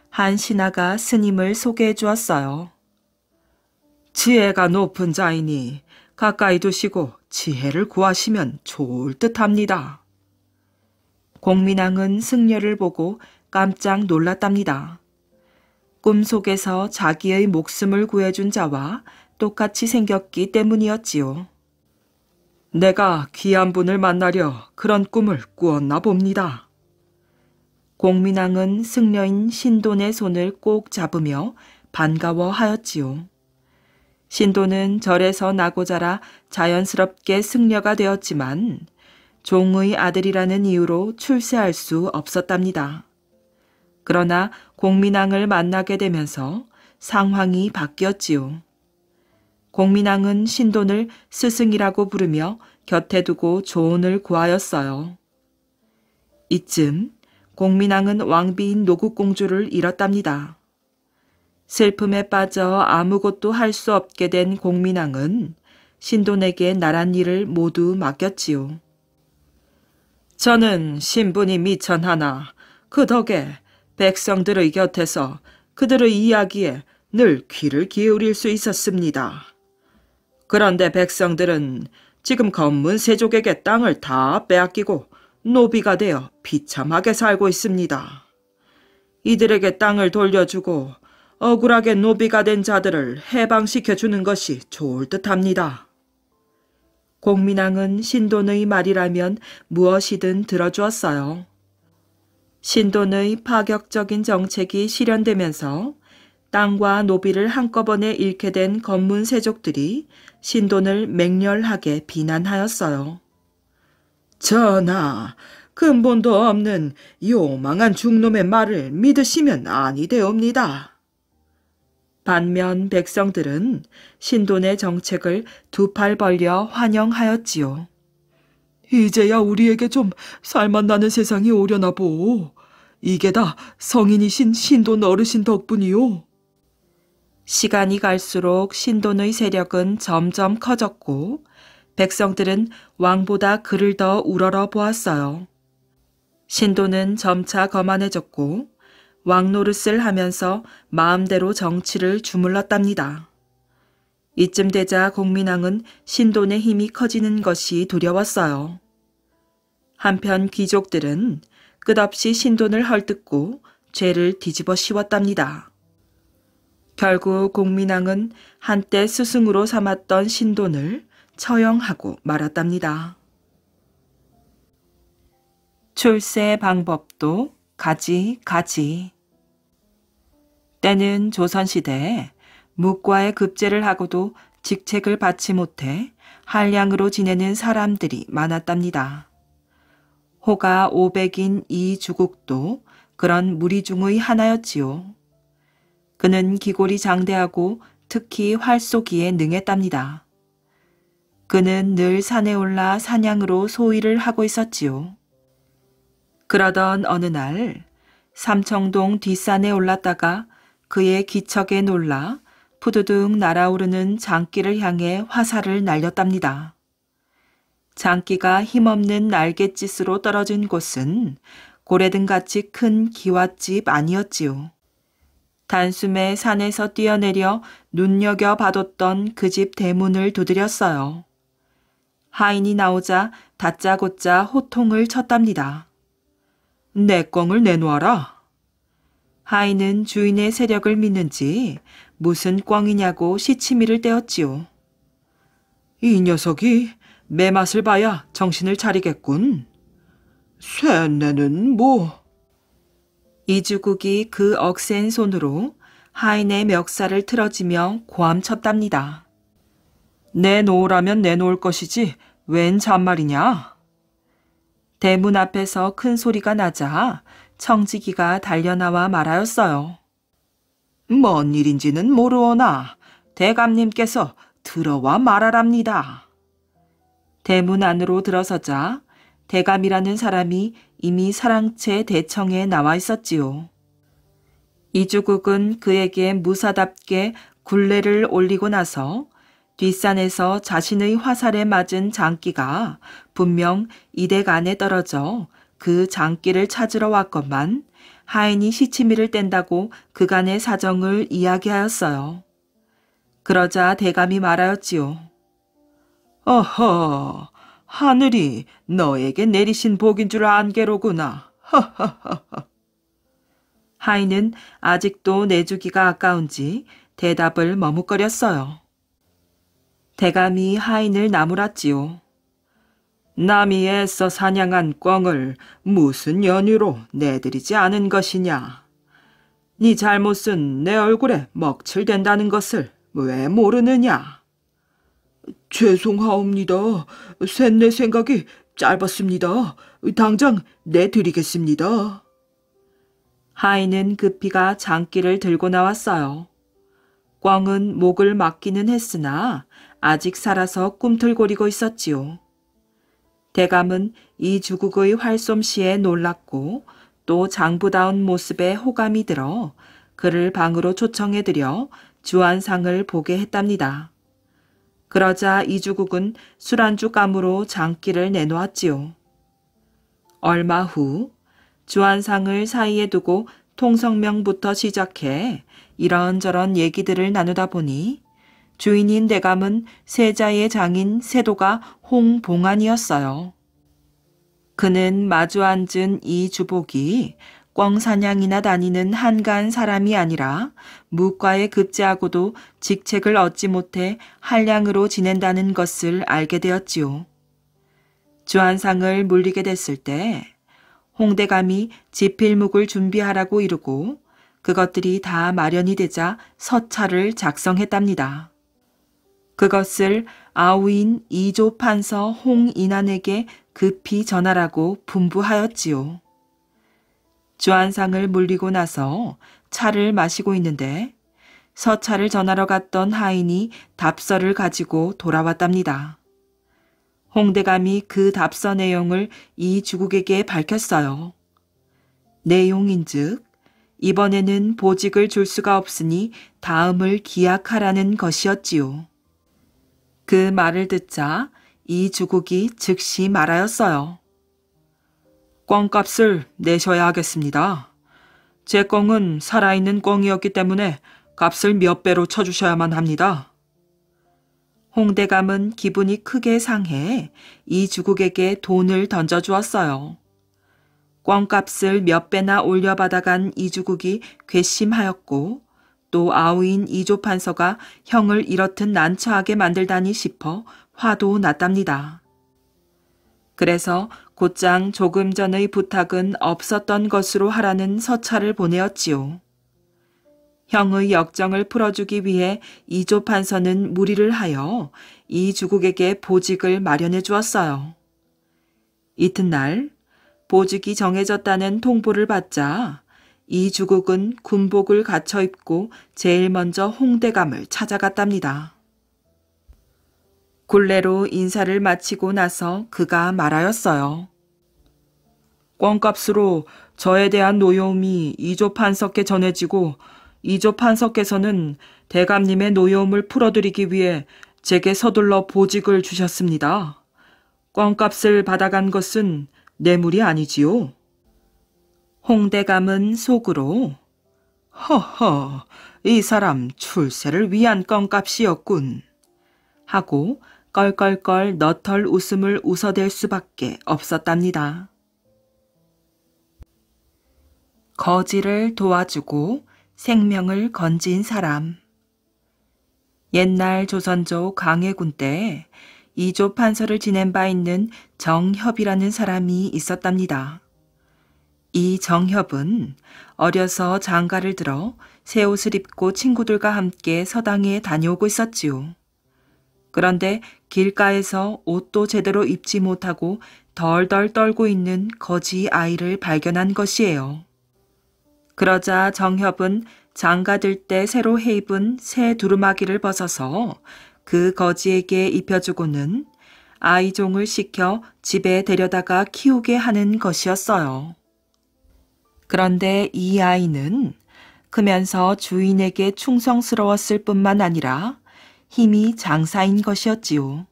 한 신하가 스님을 소개해 주었어요. 지혜가 높은 자이니 가까이 두시고 지혜를 구하시면 좋을 듯합니다. 공민왕은 승려를 보고 깜짝 놀랐답니다. 꿈속에서 자기의 목숨을 구해준 자와 똑같이 생겼기 때문이었지요. 내가 귀한 분을 만나려 그런 꿈을 꾸었나 봅니다. 공민왕은 승려인 신돈의 손을 꼭 잡으며 반가워하였지요. 신돈은 절에서 나고 자라 자연스럽게 승려가 되었지만 종의 아들이라는 이유로 출세할 수 없었답니다. 그러나 공민왕을 만나게 되면서 상황이 바뀌었지요. 공민왕은 신돈을 스승이라고 부르며 곁에 두고 조언을 구하였어요. 이쯤 공민왕은 왕비인 노국공주를 잃었답니다. 슬픔에 빠져 아무것도 할 수 없게 된 공민왕은 신돈에게 나란 일을 모두 맡겼지요. 저는 신분이 미천하나 그 덕에 백성들의 곁에서 그들의 이야기에 늘 귀를 기울일 수 있었습니다. 그런데 백성들은 지금 검문 세족에게 땅을 다 빼앗기고 노비가 되어 비참하게 살고 있습니다. 이들에게 땅을 돌려주고 억울하게 노비가 된 자들을 해방시켜주는 것이 좋을 듯합니다. 공민왕은 신돈의 말이라면 무엇이든 들어주었어요. 신돈의 파격적인 정책이 실현되면서 땅과 노비를 한꺼번에 잃게 된 검문 세족들이 신돈을 맹렬하게 비난하였어요. 전하, 근본도 없는 요망한 중놈의 말을 믿으시면 아니 되옵니다. 반면 백성들은 신돈의 정책을 두 팔 벌려 환영하였지요. 이제야 우리에게 좀 살맛나는 세상이 오려나 보. 이게 다 성인이신 신돈 어르신 덕분이요. 시간이 갈수록 신돈의 세력은 점점 커졌고 백성들은 왕보다 그를 더 우러러 보았어요. 신돈은 점차 거만해졌고 왕 노릇을 하면서 마음대로 정치를 주물렀답니다. 이쯤 되자 공민왕은 신돈의 힘이 커지는 것이 두려웠어요. 한편 귀족들은 끝없이 신돈을 헐뜯고 죄를 뒤집어 씌웠답니다. 결국 공민왕은 한때 스승으로 삼았던 신돈을 처형하고 말았답니다. 출세 방법도 가지가지. 때는 조선시대에 묵과의 급제를 하고도 직책을 받지 못해 한량으로 지내는 사람들이 많았답니다. 호가 500인 이주국도 그런 무리 중의 하나였지요. 그는 기골이 장대하고 특히 활쏘기에 능했답니다. 그는 늘 산에 올라 사냥으로 소일을 하고 있었지요. 그러던 어느 날 삼청동 뒷산에 올랐다가 그의 기척에 놀라 푸드득 날아오르는 장기를 향해 화살을 날렸답니다. 장기가 힘없는 날갯짓으로 떨어진 곳은 고래등같이 큰 기와집 아니었지요. 단숨에 산에서 뛰어내려 눈여겨봐뒀던 그 집 대문을 두드렸어요. 하인이 나오자 다짜고짜 호통을 쳤답니다. 내 꿩을 내놓아라. 하인은 주인의 세력을 믿는지 무슨 꿩이냐고 시치미를 떼었지요. 이 녀석이 매 맛을 봐야 정신을 차리겠군. 쇠내는 뭐? 이주국이 그 억센 손으로 하인의 멱살을 틀어지며 고함쳤답니다. 내놓으라면 내놓을 것이지 웬 잔말이냐? 대문 앞에서 큰 소리가 나자 청지기가 달려나와 말하였어요. 뭔 일인지는 모르오나 대감님께서 들어와 말하랍니다. 대문 안으로 들어서자 대감이라는 사람이 이미 사랑채 대청에 나와 있었지요. 이주국은 그에게 무사답게 굴레를 올리고 나서 뒷산에서 자신의 화살에 맞은 장기가 분명 이댁 안에 떨어져 그 장기를 찾으러 왔건만 하인이 시치미를 뗀다고 그간의 사정을 이야기하였어요. 그러자 대감이 말하였지요. 어허, 하늘이 너에게 내리신 복인 줄 안게로구나. 허허허허. 하인은 아직도 내주기가 아까운지 대답을 머뭇거렸어요. 대감이 하인을 나무랐지요. 남이 애써 사냥한 꿩을 무슨 연유로 내드리지 않은 것이냐. 네 잘못은 내 얼굴에 먹칠된다는 것을 왜 모르느냐. 죄송하옵니다. 쇳내 생각이 짧았습니다. 당장 내드리겠습니다. 하인은 급히가 장기를 들고 나왔어요. 꿩은 목을 막기는 했으나 아직 살아서 꿈틀거리고 있었지요. 대감은 이 주국의 활솜씨에 놀랐고 또 장부다운 모습에 호감이 들어 그를 방으로 초청해드려 주안상을 보게 했답니다. 그러자 이주국은 술안주 감으로 장기를 내놓았지요. 얼마 후 주안상을 사이에 두고 통성명부터 시작해 이런저런 얘기들을 나누다 보니 주인인 대감은 세자의 장인 세도가 홍봉안이었어요. 그는 마주 앉은 이 주복이 꿩사냥이나 다니는 한가한 사람이 아니라 무과에 급제하고도 직책을 얻지 못해 한량으로 지낸다는 것을 알게 되었지요. 주안상을 물리게 됐을 때 홍대감이 지필묵을 준비하라고 이르고 그것들이 다 마련이 되자 서찰을 작성했답니다. 그것을 아우인 이조 판서 홍인안에게 급히 전하라고 분부하였지요. 주안상을 물리고 나서 차를 마시고 있는데 서찰을 전하러 갔던 하인이 답서를 가지고 돌아왔답니다. 홍대감이 그 답서 내용을 이 주국에게 밝혔어요. 내용인즉 이번에는 보직을 줄 수가 없으니 다음을 기약하라는 것이었지요. 그 말을 듣자 이 주국이 즉시 말하였어요. 꿩값을 내셔야 하겠습니다. 제 꿩은 살아있는 꿩이었기 때문에 값을 몇 배로 쳐주셔야만 합니다. 홍대감은 기분이 크게 상해 이 주국에게 돈을 던져주었어요. 꿩값을 몇 배나 올려받아간 이 주국이 괘씸하였고 또 아우인 이조 판서가 형을 이렇듯 난처하게 만들다니 싶어 화도 났답니다. 그래서 곧장 조금 전의 부탁은 없었던 것으로 하라는 서찰을 보내었지요. 형의 역정을 풀어주기 위해 이조 판서는 무리를 하여 이 주국에게 보직을 마련해 주었어요. 이튿날 보직이 정해졌다는 통보를 받자 이 주국은 군복을 갖춰 입고 제일 먼저 홍대감을 찾아갔답니다. 굴레로 인사를 마치고 나서 그가 말하였어요. 꿩값으로 저에 대한 노여움이 이조 판서께 전해지고 이조 판서께서는 대감님의 노여움을 풀어드리기 위해 제게 서둘러 보직을 주셨습니다. 껌값을 받아간 것은 뇌물이 아니지요. 홍대감은 속으로 허허, 이 사람 출세를 위한 껌값이었군 하고 껄껄껄 너털 웃음을 웃어댈 수밖에 없었답니다. 거지를 도와주고 생명을 건진 사람. 옛날 조선조 강해군 때 이조 판서를 지낸 바 있는 정협이라는 사람이 있었답니다. 이 정협은 어려서 장가를 들어 새 옷을 입고 친구들과 함께 서당에 다녀오고 있었지요. 그런데 길가에서 옷도 제대로 입지 못하고 덜덜 떨고 있는 거지 아이를 발견한 것이에요. 그러자 정협은 장가들 때 새로 해입은 새 두루마기를 벗어서 그 거지에게 입혀주고는 아이종을 시켜 집에 데려다가 키우게 하는 것이었어요. 그런데 이 아이는 크면서 주인에게 충성스러웠을 뿐만 아니라 힘이 장사인 것이었지요.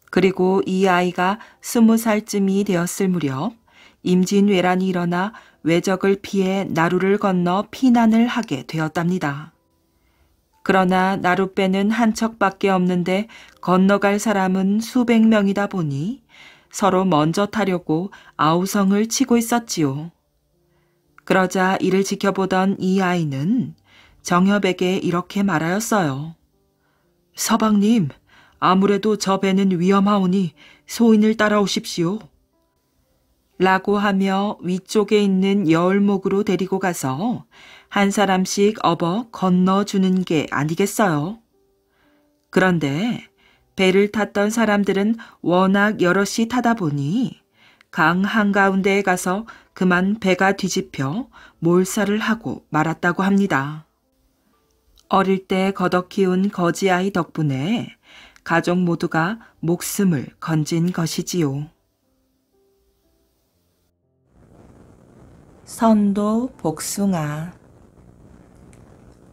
그리고 이 아이가 20살쯤이 되었을 무렵 임진왜란이 일어나 외적을 피해 나루를 건너 피난을 하게 되었답니다. 그러나 나룻배는 한 척밖에 없는데 건너갈 사람은 수백 명이다 보니 서로 먼저 타려고 아우성을 치고 있었지요. 그러자 이를 지켜보던 이 아이는 정협에게 이렇게 말하였어요. 서방님, 아무래도 저 배는 위험하오니 소인을 따라오십시오. 라고 하며 위쪽에 있는 여울목으로 데리고 가서 한 사람씩 업어 건너주는 게 아니겠어요. 그런데 배를 탔던 사람들은 워낙 여럿이 타다 보니 강 한가운데에 가서 그만 배가 뒤집혀 몰살을 하고 말았다고 합니다. 어릴 때 거덕 키운 거지아이 덕분에 가족 모두가 목숨을 건진 것이지요. 선도 복숭아.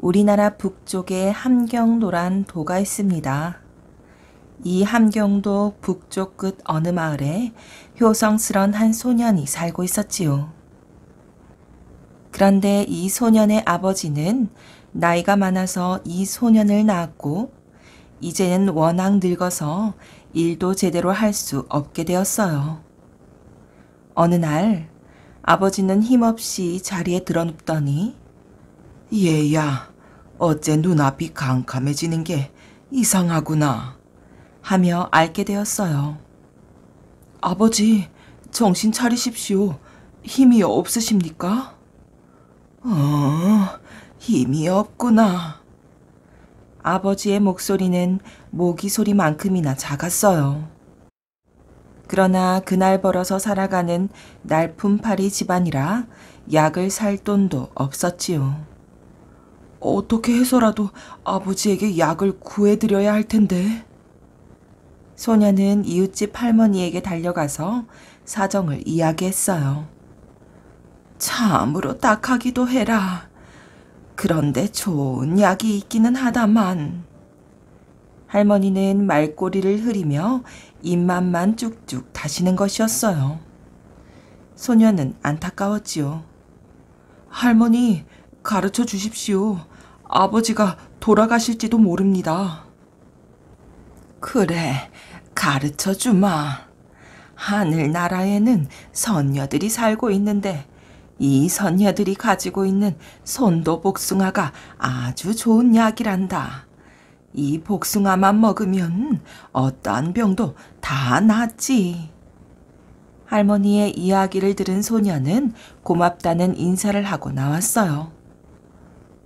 우리나라 북쪽에 함경도란 도가 있습니다. 이 함경도 북쪽 끝 어느 마을에 효성스런 한 소년이 살고 있었지요. 그런데 이 소년의 아버지는 나이가 많아서 이 소년을 낳았고 이제는 워낙 늙어서 일도 제대로 할 수 없게 되었어요. 어느 날 아버지는 힘없이 자리에 드러눕더니 얘야, 어째 눈앞이 캄캄해지는 게 이상하구나 하며 앓게 되었어요. 아버지, 정신 차리십시오. 힘이 없으십니까? 힘이 없구나. 아버지의 목소리는 모기 소리만큼이나 작았어요. 그러나 그날 벌어서 살아가는 날품팔이 집안이라 약을 살 돈도 없었지요. 어떻게 해서라도 아버지에게 약을 구해드려야 할 텐데. 소녀는 이웃집 할머니에게 달려가서 사정을 이야기했어요. 참으로 딱하기도 해라. 그런데 좋은 약이 있기는 하다만. 할머니는 말꼬리를 흐리며 입맛만 쭉쭉 다시는 것이었어요. 소녀는 안타까웠지요. 할머니, 가르쳐 주십시오. 아버지가 돌아가실지도 모릅니다. 그래, 가르쳐 주마. 하늘나라에는 선녀들이 살고 있는데 이 선녀들이 가지고 있는 손도 복숭아가 아주 좋은 약이란다. 이 복숭아만 먹으면 어떠한 병도 다 낫지. 할머니의 이야기를 들은 소녀는 고맙다는 인사를 하고 나왔어요.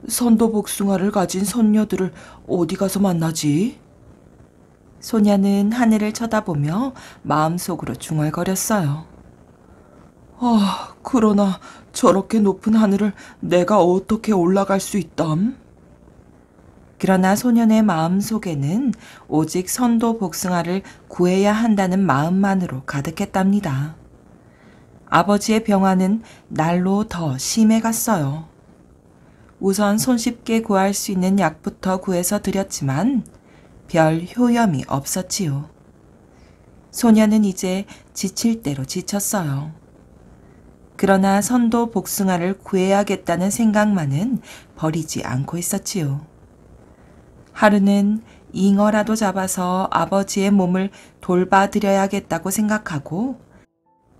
선도 복숭아를 가진 선녀들을 어디 가서 만나지? 소녀는 하늘을 쳐다보며 마음속으로 중얼거렸어요. 그러나 저렇게 높은 하늘을 내가 어떻게 올라갈 수 있담? 그러나 소년의 마음속에는 오직 선도 복숭아를 구해야 한다는 마음만으로 가득했답니다. 아버지의 병환은 날로 더 심해갔어요. 우선 손쉽게 구할 수 있는 약부터 구해서 드렸지만 별 효염이 없었지요. 소녀는 이제 지칠 대로 지쳤어요. 그러나 선도 복숭아를 구해야겠다는 생각만은 버리지 않고 있었지요. 하루는 잉어라도 잡아서 아버지의 몸을 돌봐드려야겠다고 생각하고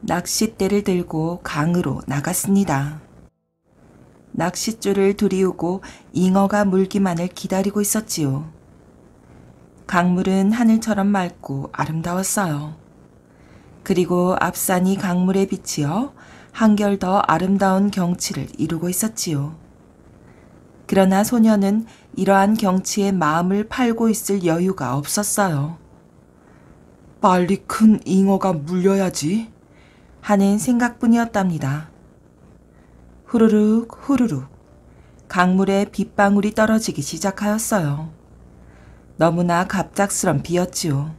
낚싯대를 들고 강으로 나갔습니다. 낚싯줄을 두리우고 잉어가 물기만을 기다리고 있었지요. 강물은 하늘처럼 맑고 아름다웠어요. 그리고 앞산이 강물에 비치어 한결 더 아름다운 경치를 이루고 있었지요. 그러나 소녀는 이러한 경치에 마음을 팔고 있을 여유가 없었어요. 빨리 큰 잉어가 물려야지 하는 생각뿐이었답니다. 후루룩 후루룩 강물에 빗방울이 떨어지기 시작하였어요. 너무나 갑작스런 비였지요.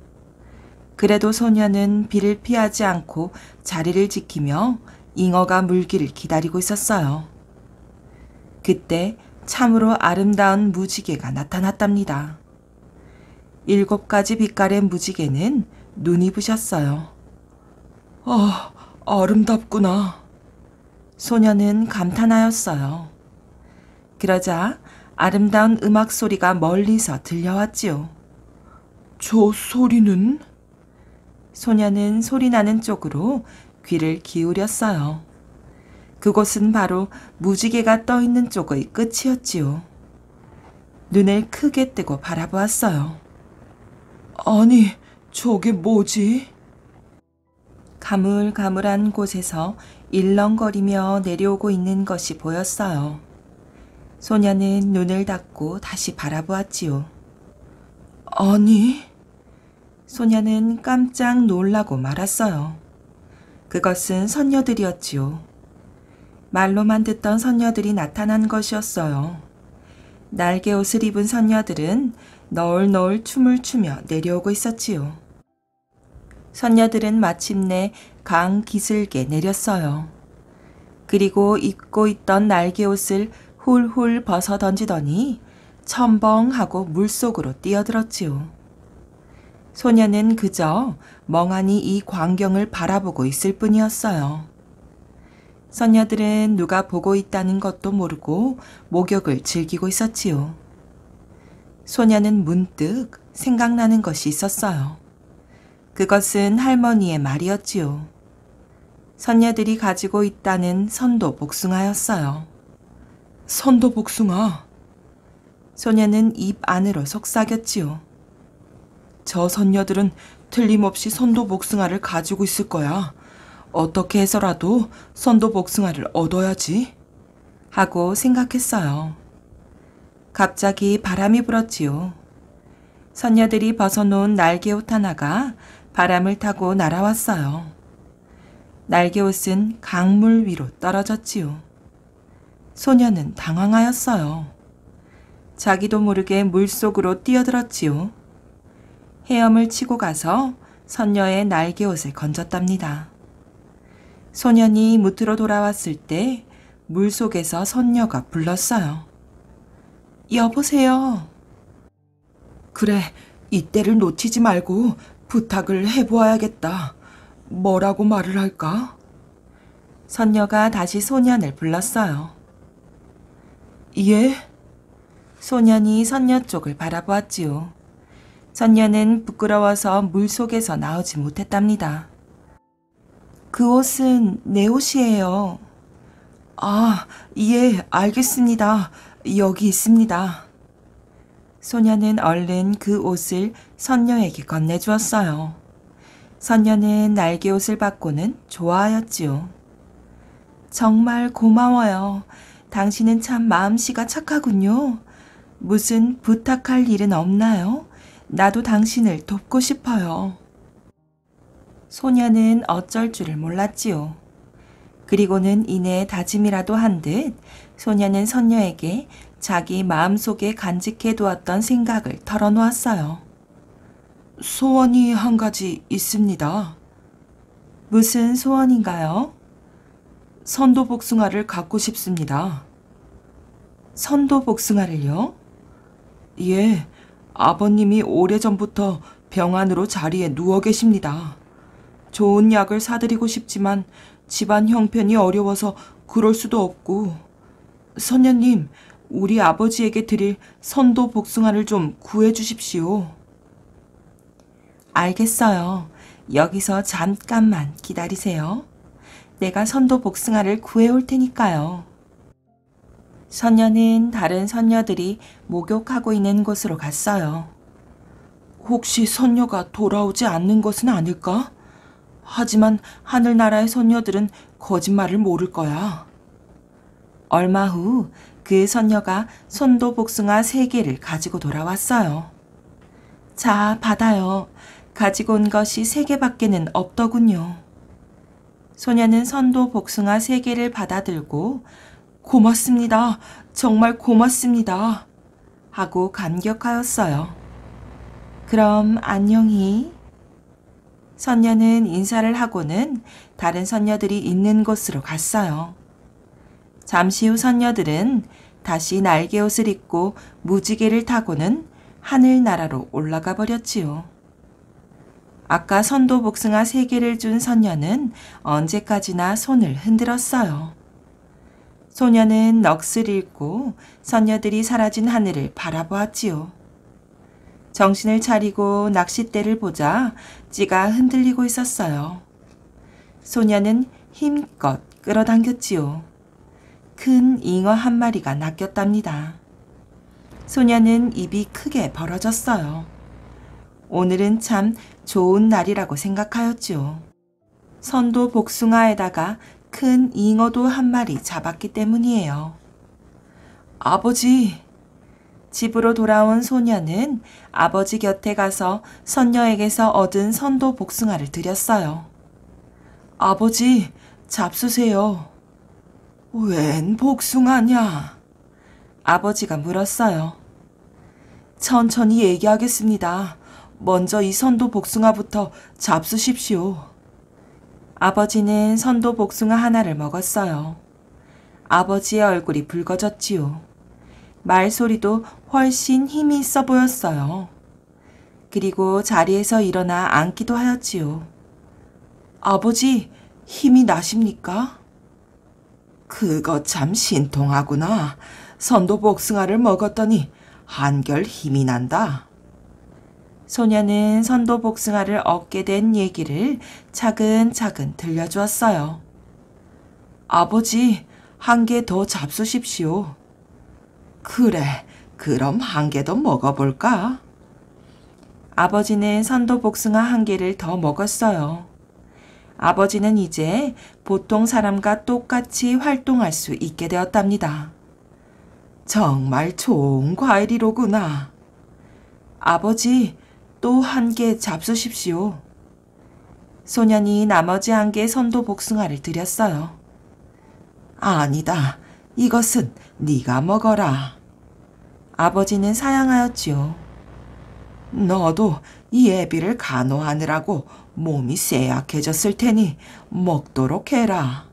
그래도 소녀는 비를 피하지 않고 자리를 지키며 잉어가 물기를 기다리고 있었어요. 그때 참으로 아름다운 무지개가 나타났답니다. 7가지 빛깔의 무지개는 눈이 부셨어요. 아, 아름답구나. 소녀는 감탄하였어요. 그러자 아름다운 음악 소리가 멀리서 들려왔지요. 저 소리는? 소녀는 소리나는 쪽으로 귀를 기울였어요. 그곳은 바로 무지개가 떠있는 쪽의 끝이었지요. 눈을 크게 뜨고 바라보았어요. 아니, 저게 뭐지? 가물가물한 곳에서 일렁거리며 내려오고 있는 것이 보였어요. 소녀는 눈을 닫고 다시 바라보았지요. 아니, 소녀는 깜짝 놀라고 말았어요. 그것은 선녀들이었지요. 말로만 듣던 선녀들이 나타난 것이었어요. 날개 옷을 입은 선녀들은 너울너울 춤을 추며 내려오고 있었지요. 선녀들은 마침내 강 기슭에 내렸어요. 그리고 입고 있던 날개 옷을 훌훌 벗어 던지더니 첨벙하고 물속으로 뛰어들었지요. 소녀는 그저 멍하니 이 광경을 바라보고 있을 뿐이었어요. 선녀들은 누가 보고 있다는 것도 모르고 목욕을 즐기고 있었지요. 소녀는 문득 생각나는 것이 있었어요. 그것은 할머니의 말이었지요. 선녀들이 가지고 있다는 선도 복숭아였어요. 선도 복숭아. 소녀는 입 안으로 속삭였지요. 저 선녀들은 틀림없이 선도 복숭아를 가지고 있을 거야. 어떻게 해서라도 선도 복숭아를 얻어야지 하고 생각했어요. 갑자기 바람이 불었지요. 선녀들이 벗어놓은 날개옷 하나가 바람을 타고 날아왔어요. 날개옷은 강물 위로 떨어졌지요. 소녀는 당황하였어요. 자기도 모르게 물속으로 뛰어들었지요. 헤엄을 치고 가서 선녀의 날개옷을 건졌답니다. 소년이 무트로 돌아왔을 때 물속에서 선녀가 불렀어요. 여보세요. 그래, 이때를 놓치지 말고 부탁을 해보아야겠다. 뭐라고 말을 할까? 선녀가 다시 소년을 불렀어요. 예? 소년이 선녀 쪽을 바라보았지요. 선녀는 부끄러워서 물속에서 나오지 못했답니다. 그 옷은 내 옷이에요. 아, 예, 알겠습니다. 여기 있습니다. 소녀는 얼른 그 옷을 선녀에게 건네주었어요. 선녀는 날개옷을 받고는 좋아하였지요. 정말 고마워요. 당신은 참 마음씨가 착하군요. 무슨 부탁할 일은 없나요? 나도 당신을 돕고 싶어요. 소녀는 어쩔 줄을 몰랐지요. 그리고는 이내 다짐이라도 한 듯 소녀는 선녀에게 자기 마음속에 간직해 두었던 생각을 털어놓았어요. 소원이 한 가지 있습니다. 무슨 소원인가요? 선도 복숭아를 갖고 싶습니다. 선도 복숭아를요? 예, 아버님이 오래전부터 병 안으로 자리에 누워 계십니다. 좋은 약을 사드리고 싶지만 집안 형편이 어려워서 그럴 수도 없고, 선녀님, 우리 아버지에게 드릴 선도 복숭아를 좀 구해 주십시오. 알겠어요. 여기서 잠깐만 기다리세요. 내가 선도 복숭아를 구해올 테니까요. 선녀는 다른 선녀들이 목욕하고 있는 곳으로 갔어요. 혹시 선녀가 돌아오지 않는 것은 아닐까? 하지만 하늘나라의 선녀들은 거짓말을 모를 거야. 얼마 후 그 선녀가 선도 복숭아 3개를 가지고 돌아왔어요. 자, 받아요. 가지고 온 것이 3개밖에는 없더군요. 소녀는 선도 복숭아 3개를 받아들고 고맙습니다. 정말 고맙습니다. 하고 감격하였어요. 그럼 안녕히. 선녀는 인사를 하고는 다른 선녀들이 있는 곳으로 갔어요. 잠시 후 선녀들은 다시 날개옷을 입고 무지개를 타고는 하늘나라로 올라가 버렸지요. 아까 선도 복숭아 3개를 준 선녀는 언제까지나 손을 흔들었어요. 소녀는 넋을 잃고 선녀들이 사라진 하늘을 바라보았지요. 정신을 차리고 낚싯대를 보자 찌가 흔들리고 있었어요. 소녀는 힘껏 끌어당겼지요. 큰 잉어 1마리가 낚였답니다. 소녀는 입이 크게 벌어졌어요. 오늘은 참 좋은 날이라고 생각하였지요. 선도 복숭아에다가 큰 잉어도 1마리 잡았기 때문이에요. 아버지! 집으로 돌아온 소녀는 아버지 곁에 가서 선녀에게서 얻은 선도 복숭아를 드렸어요. 아버지, 잡수세요. 웬 복숭아냐? 아버지가 물었어요. 천천히 얘기하겠습니다. 먼저 이 선도 복숭아부터 잡수십시오. 아버지는 선도 복숭아 하나를 먹었어요. 아버지의 얼굴이 붉어졌지요. 말소리도 훨씬 힘이 있어 보였어요. 그리고 자리에서 일어나 앉기도 하였지요. 아버지, 힘이 나십니까? 그거 참 신통하구나. 선도 복숭아를 먹었더니 한결 힘이 난다. 소녀는 선도 복숭아를 얻게 된 얘기를 차근차근 들려주었어요. 아버지, 1개 더 잡수십시오. 그래, 그럼 1개 더 먹어볼까? 아버지는 선도 복숭아 1개를 더 먹었어요. 아버지는 이제 보통 사람과 똑같이 활동할 수 있게 되었답니다. 정말 좋은 과일이로구나. 아버지, 또 1개 잡수십시오. 소년이 나머지 1개 선도 복숭아를 드렸어요. 아니다. 이것은 네가 먹어라. 아버지는 사양하였지요. 너도 이 애비를 간호하느라고 몸이 쇠약해졌을 테니 먹도록 해라.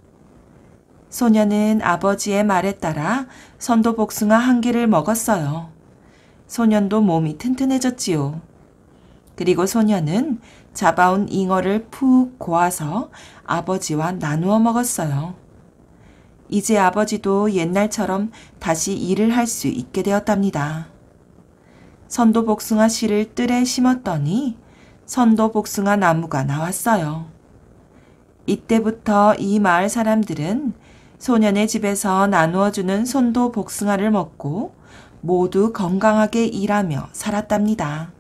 소녀는 아버지의 말에 따라 선도 복숭아 1개를 먹었어요. 소년도 몸이 튼튼해졌지요. 그리고 소녀는 잡아온 잉어를 푹 고아서 아버지와 나누어 먹었어요. 이제 아버지도 옛날처럼 다시 일을 할 수 있게 되었답니다. 선도 복숭아 씨를 뜰에 심었더니 선도 복숭아 나무가 나왔어요. 이때부터 이 마을 사람들은 소년의 집에서 나누어주는 선도 복숭아를 먹고 모두 건강하게 일하며 살았답니다.